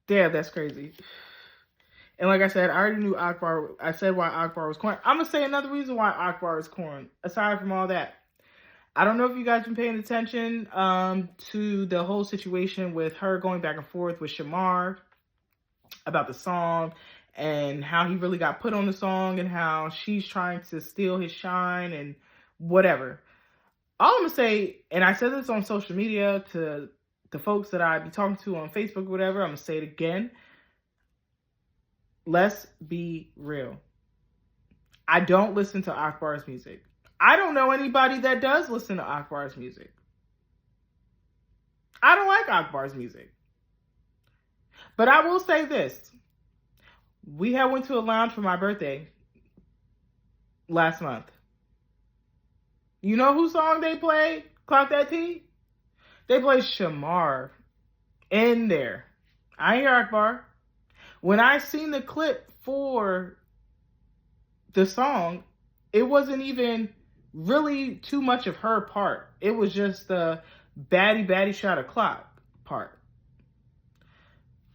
Damn, that's crazy. And like I said, I already knew Akbar. I said why Akbar was corn. I'm going to say another reason why Akbar is corn, aside from all that. I don't know if you guys been paying attention to the whole situation with her going back and forth with Shamar about the song and how he really got put on the song and how she's trying to steal his shine and whatever. All I'm going to say, and I said this on social media to the folks that I be talking to on Facebook or whatever, I'm going to say it again. Let's be real. I don't listen to Akbar's music. I don't know anybody that does listen to Akbar's music. I don't like Akbar's music. But I will say this. We had went to a lounge for my birthday last month. You know whose song they played? Clock That T? They played Shamar in there. I ain't hear Akbar. When I seen the clip for the song, it wasn't even really too much of her part. It was just the baddie shot a clock part.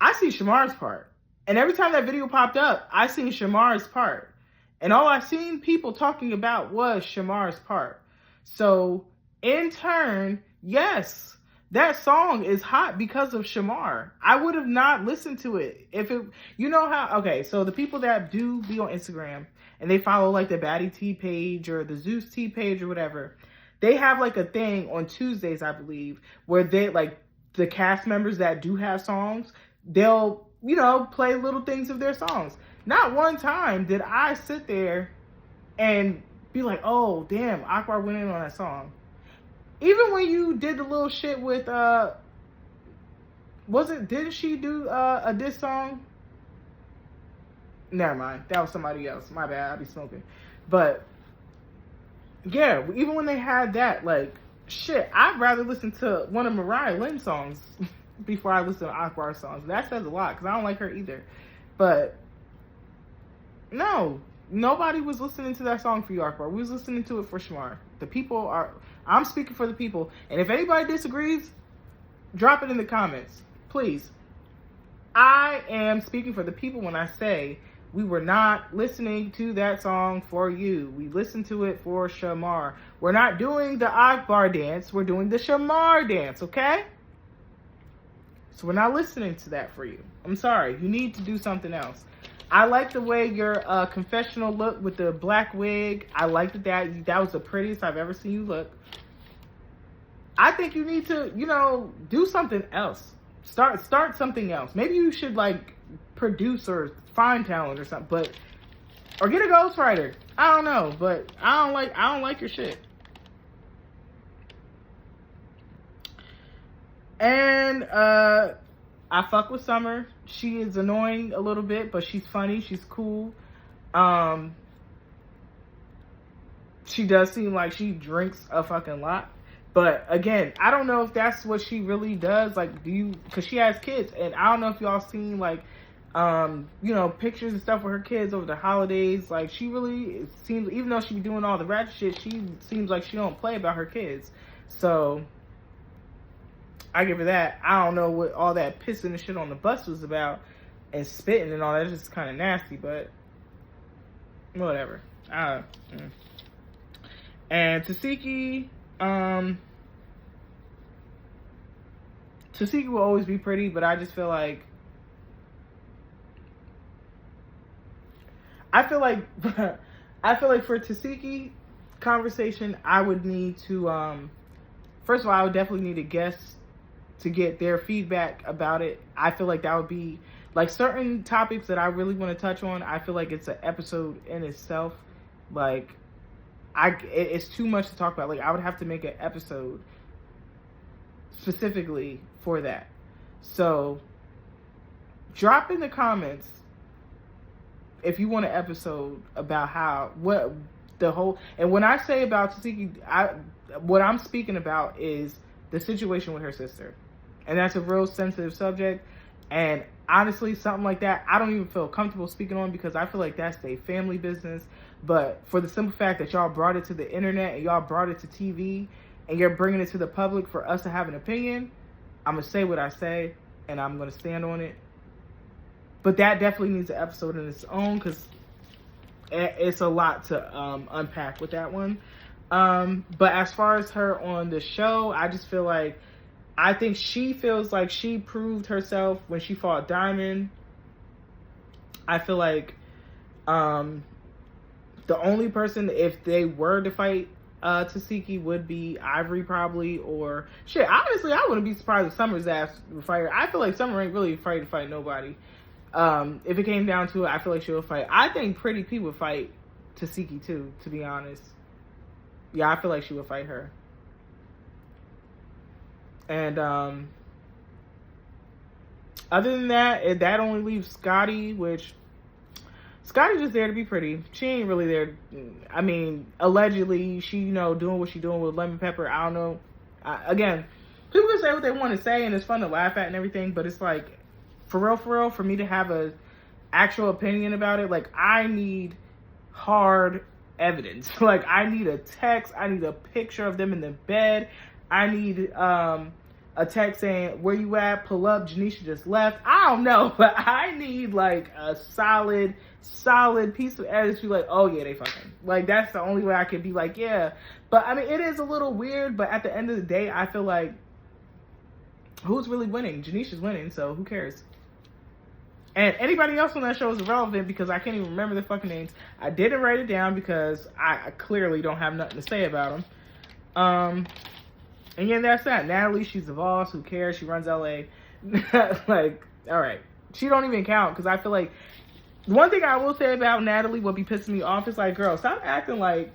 I see Shamar's part. And every time that video popped up, I seen Shamar's part. And all I seen people talking about was Shamar's part. So, in turn, yes, that song is hot because of Shamar. I would have not listened to it if it, you know how, okay, so the people that do be on Instagram and they follow like the Baddies T page or the Zeus T page or whatever, they have like a thing on Tuesdays, I believe, where they, like, the cast members that do have songs, they'll, you know, play little things of their songs. Not one time did I sit there and be like, oh, damn, Akbar went in on that song. Even when you did the little shit with, didn't she do a diss song? Never mind. That was somebody else. My bad. I be smoking. But, yeah, even when they had that, like, shit, I'd rather listen to one of Mariah Lynn's songs before I listen to Akbar's songs. That says a lot, because I don't like her either. But, no, nobody was listening to that song for you, Akbar. We was listening to it for Shamar. The people are, I'm speaking for the people. And if anybody disagrees, drop it in the comments, please. I am speaking for the people when I say We were not listening to that song for you. We listened to it for Shamar. We're not doing the Akbar dance. We're doing the Shamar dance, okay? So we're not listening to that for you. I'm sorry. You need to do something else. I like the way your confessional look with the black wig. I like that was the prettiest I've ever seen you look. I think you need to, do something else. Start something else. Maybe you should like produce or find talent or something, or get a ghostwriter. I don't know, but I don't like your shit. And I fuck with Summer. She is annoying a little bit, but she's funny. She's cool. She does seem like she drinks a fucking lot. But again, I don't know if that's what she really does. Like, because she has kids, and I don't know if y'all seen like, pictures and stuff with her kids over the holidays. Like, she really seems, even though she be doing all the ratchet shit, she seems like she don't play about her kids. So I give her that. I don't know what all that pissing and shit on the bus was about, and spitting and all that. It's just kind of nasty, but whatever. And Tasiki will always be pretty, but I just feel like for Tasiki conversation, I would need to first of all, I would definitely need a guest to get their feedback about it. I feel like that would be like certain topics that I really want to touch on. I feel like it's an episode in itself. Like, it's too much to talk about. Like, I would have to make an episode specifically for that. So drop in the comments if you want an episode about and when I say about Tasiki, what I'm speaking about is the situation with her sister. And that's a real sensitive subject. And honestly, something like that, I don't even feel comfortable speaking on, because I feel like that's a family business. But for the simple fact that y'all brought it to the internet and y'all brought it to TV and you're bringing it to the public for us to have an opinion, I'm going to say what I say and I'm going to stand on it. But that definitely needs an episode in its own, because it's a lot to unpack with that one. But as far as her on the show, I just feel like, I think she feels like she proved herself when she fought Diamond. I feel like the only person, if they were to fight Tasiki, would be Ivory probably, or shit. Honestly, I wouldn't be surprised if Summer's ass would fight her. I feel like Summer ain't really afraid to fight nobody. If it came down to it, I feel like she'll fight. I think Pretty P would fight Tasiki too, to be honest. Yeah, I feel like she would fight her. And other than that, that only leaves Scotty, which Scotty's just there to be pretty. She ain't really there. I mean, allegedly, she, doing what she doing with Lemon Pepper. I don't know. Again, people can say what they want to say, and it's fun to laugh at and everything, but it's like, for real, for me to have a actual opinion about it, like, I need hard evidence. Like, I need a text. I need a picture of them in the bed. I need a text saying, where you at? Pull up. Janisha just left. I don't know, but I need like a solid piece of evidence to be like, oh yeah, they fucking. Like, that's the only way I can be like, yeah. But I mean, it is a little weird, but at the end of the day, I feel like, who's really winning? Janisha's winning, so who cares? And anybody else on that show is irrelevant, because I can't even remember the fucking names. I didn't write it down because I clearly don't have nothing to say about them. And yeah, that's that. Natalie, she's the boss. Who cares? She runs LA. Like, all right. She don't even count, because I feel like, one thing I will say about Natalie, what be pissing me off, is like, girl, stop acting like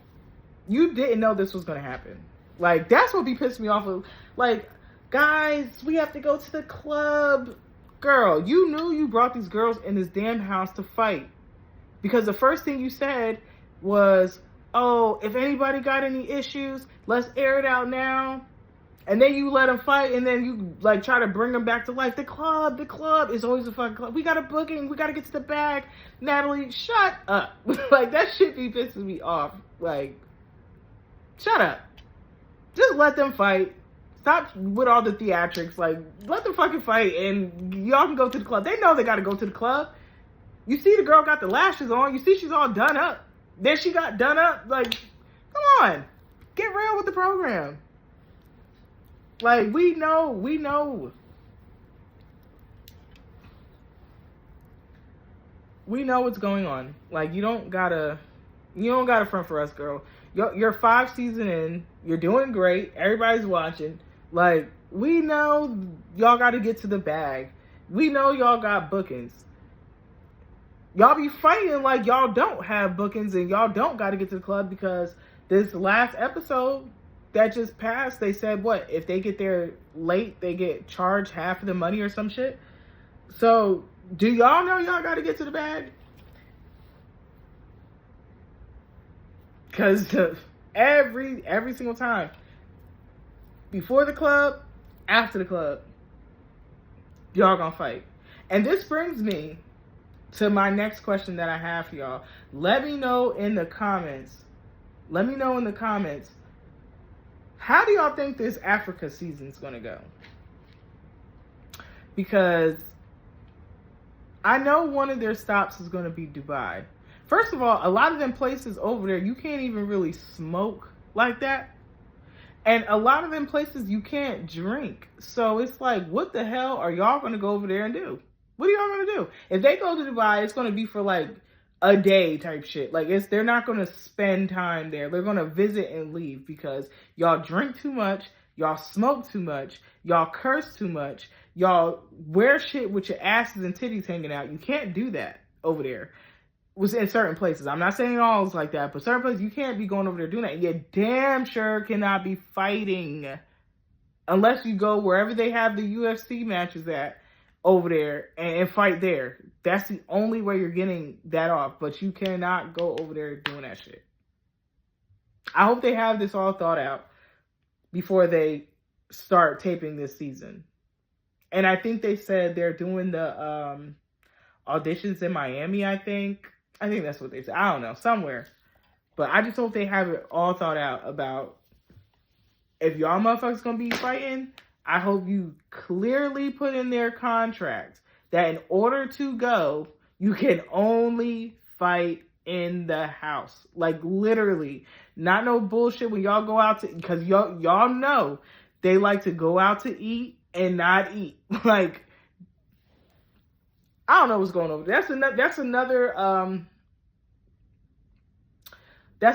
you didn't know this was going to happen. Like, that's what be pissing me off. Like, guys, we have to go to the club. Girl, you knew you brought these girls in this damn house to fight. Because the first thing you said was, oh, if anybody got any issues, let's air it out now. And then you let them fight, and then you like try to bring them back to life. The club is always a fucking club. We got a booking. We got to get to the bag. Natalie, shut up. Like, that shit be pissing me off. Like, shut up. Just let them fight. Stop with all the theatrics. Like, let them fucking fight, and y'all can go to the club. They know they got to go to the club. You see the girl got the lashes on. You see she's all done up. Then she got done up. Like, come on. Get real with the program. Like, we know. We know what's going on. Like, you don't gotta front for us, girl. You're 5 seasons in. You're doing great. Everybody's watching. Like, we know y'all got to get to the bag. We know y'all got bookings. Y'all be fighting like y'all don't have bookings and y'all don't got to get to the club, because this last episode that just passed, they said what? If they get there late, they get charged half of the money or some shit. So, do y'all know y'all got to get to the bag? Because every single time, before the club, after the club, y'all gonna fight. And this brings me to my next question that I have for y'all. Let me know in the comments. How do y'all think this Africa season's gonna go? Because I know one of their stops is gonna be Dubai. First of all, a lot of them places over there, you can't even really smoke like that. And a lot of them places, you can't drink. So it's like, what the hell are y'all going to go over there and do? What are y'all going to do? If they go to Dubai, it's going to be for like a day type shit. Like, they're not going to spend time there. They're going to visit and leave, because y'all drink too much. Y'all smoke too much. Y'all curse too much. Y'all wear shit with your asses and titties hanging out. You can't do that over there. Was in certain places. I'm not saying all is like that, but certain places you can't be going over there doing that. You damn sure cannot be fighting unless you go wherever they have the UFC matches at over there and fight there. That's the only way you're getting that off, but you cannot go over there doing that shit. I hope they have this all thought out before they start taping this season. And I think they said they're doing the auditions in Miami, I think that's what they said. I don't know, somewhere. But I just hope they have it all thought out about, if y'all motherfuckers gonna be fighting, I hope you clearly put in their contract that in order to go, you can only fight in the house. Like, literally. Not no bullshit when y'all go out to, because y'all know they like to go out to eat and not eat. Like, I don't know what's going on. That's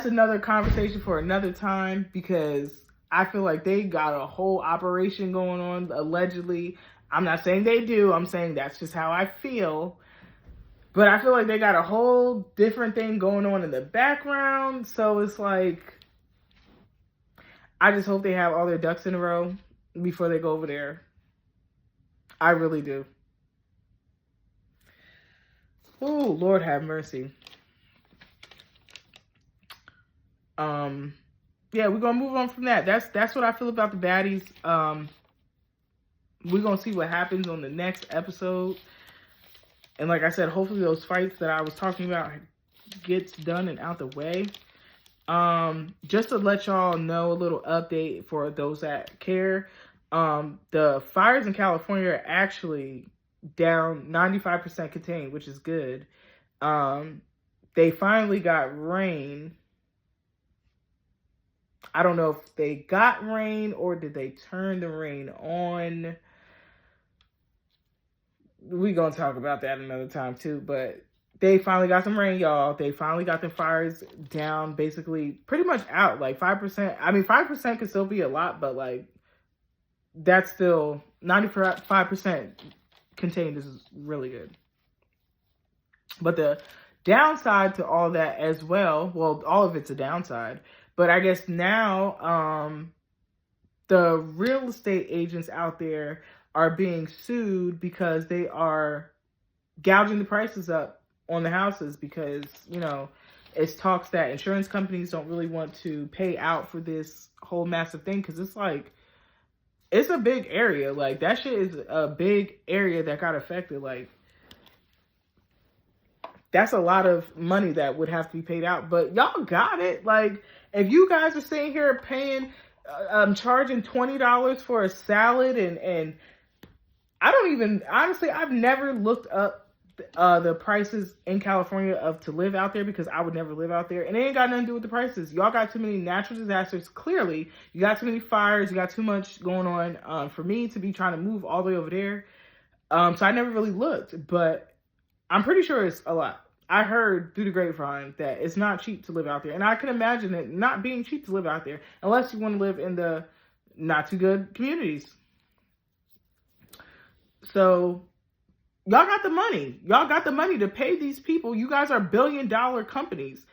another conversation for another time, because I feel like they got a whole operation going on, allegedly. I'm not saying they do. I'm saying that's just how I feel. But I feel like they got a whole different thing going on in the background. So it's like, I just hope they have all their ducks in a row before they go over there. I really do. Oh, Lord have mercy. Yeah, we're gonna move on from that. That's what I feel about the baddies. We're gonna see what happens on the next episode. And like I said, hopefully those fights that I was talking about gets done and out the way. Just to let y'all know, a little update for those that care. The fires in California are actually down 95% contained, which is good. They finally got rain. I don't know if they got rain or did they turn the rain on. We're going to talk about that another time too, but they finally got some rain, y'all. They finally got the fires down, basically pretty much out. Like 5%. I mean, 5% could still be a lot, but like, that's still 95% contained is really good. But the downside to all that as well, well, all of it's a downside, but I guess now the real estate agents out there are being sued because they are gouging the prices up on the houses, because, you know, it's talks that insurance companies don't really want to pay out for this whole massive thing, because it's like, it's a big area. Like, that shit is a big area that got affected. Like, that's a lot of money that would have to be paid out. But y'all got it. Like, if you guys are sitting here paying, charging $20 for a salad, and I don't even, honestly, I've never looked up the prices in California of to live out there, because I would never live out there. And it ain't got nothing to do with the prices. Y'all got too many natural disasters. Clearly, you got too many fires. You got too much going on for me to be trying to move all the way over there. So I never really looked, but I'm pretty sure it's a lot. I heard through the grapevine that it's not cheap to live out there. And I can imagine it not being cheap to live out there unless you want to live in the not too good communities. So y'all got the money. Y'all got the money to pay these people. You guys are billion-dollar companies.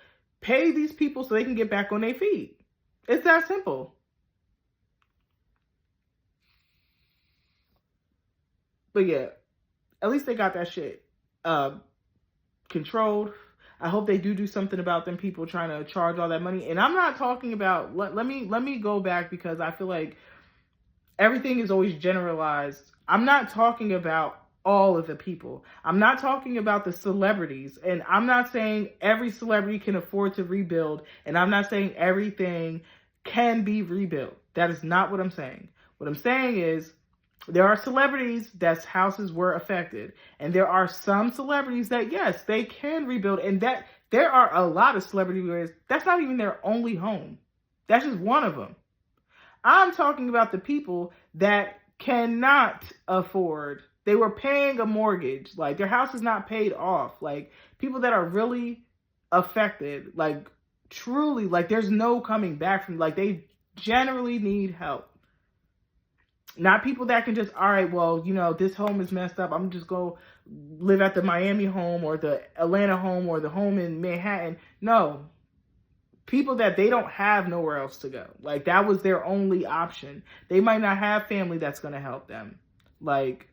Pay these people so they can get back on their feet. It's that simple. But yeah, at least they got that shit controlled. I hope they do something about them people trying to charge all that money. And I'm not talking about, let me go back, because I feel like everything is always generalized. I'm not talking about all of the people. I'm not talking about the celebrities. And I'm not saying every celebrity can afford to rebuild. And I'm not saying everything can be rebuilt. That is not what I'm saying. What I'm saying is there are celebrities that's houses were affected. And there are some celebrities that, yes, they can rebuild. And that there are a lot of celebrities where that's not even their only home. That's just one of them. I'm talking about the people that cannot afford. They were paying a mortgage. Like, their house is not paid off. Like, people that are really affected. Like, truly, like, there's no coming back from, like, they generally need help. Not people that can just, all right, well, you know, this home is messed up. I'm just go live at the Miami home or the Atlanta home or the home in Manhattan. No. People that they don't have nowhere else to go. Like, that was their only option. They might not have family that's going to help them. Like,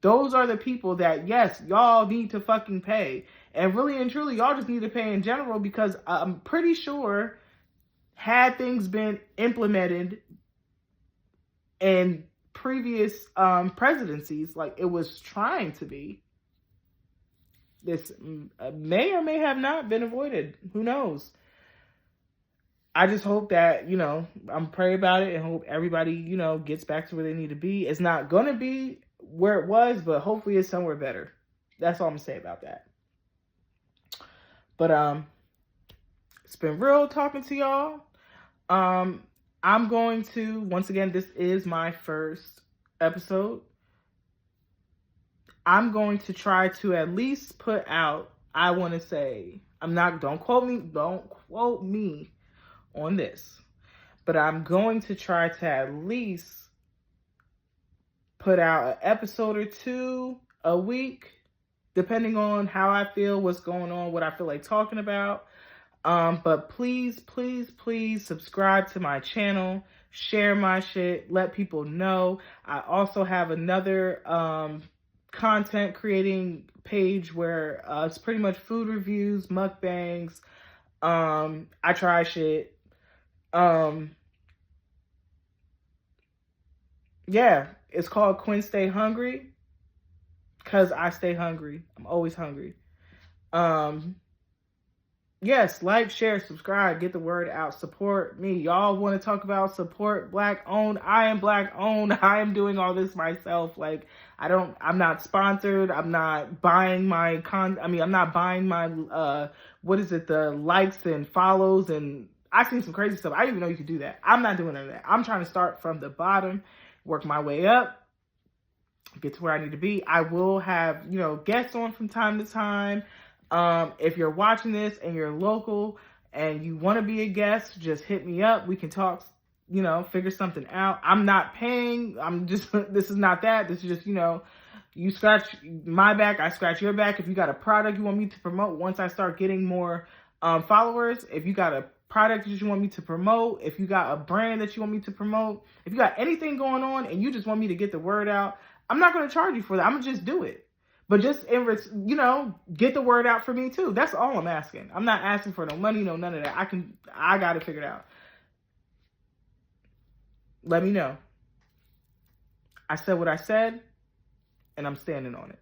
those are the people that, yes, y'all need to fucking pay. And really and truly, y'all just need to pay in general, because I'm pretty sure had things been implemented in previous presidencies, like it was trying to be, this may or may have not been avoided. Who knows? I just hope that, you know, I'm praying about it and hope everybody, you know, gets back to where they need to be. It's not going to be where it was, but hopefully it's somewhere better. That's all I'm going to say about that. But it's been real talking to y'all. I'm going to, once again, this is my first episode. I'm going to try to at least put out, I want to say, don't quote me on this, but I'm going to try to at least put out an episode or two a week, depending on how I feel, what's going on, what I feel like talking about. But please subscribe to my channel, share my shit, let people know. I also have another content creating page where it's pretty much food reviews, mukbangs. I try shit. Yeah, it's called Quin Stay Hungry, because I stay hungry. I'm always hungry. Yes, like, share, subscribe, get the word out, support me. Y'all want to talk about support Black owned? I am Black owned. I am doing all this myself. Like, I'm not sponsored. I'm not buying my I'm not buying my, the likes and follows. And I've seen some crazy stuff. I didn't even know you could do that. I'm not doing none of that. I'm trying to start from the bottom, work my way up, get to where I need to be. I will have, you know, guests on from time to time. If you're watching this and you're local and you want to be a guest, just hit me up. We can talk, you know, figure something out. I'm not paying. I'm just, this is not that. This is just, you know, you scratch my back, I scratch your back. If you got a product you want me to promote, once I start getting more followers, if you got a product that you want me to promote, if you got a brand that you want me to promote, if you got anything going on and you just want me to get the word out, I'm not going to charge you for that. I'm going to just do it. But just, you know, get the word out for me too. That's all I'm asking. I'm not asking for no money, no none of that. I got it figured out. Let me know. I said what I said, and I'm standing on it.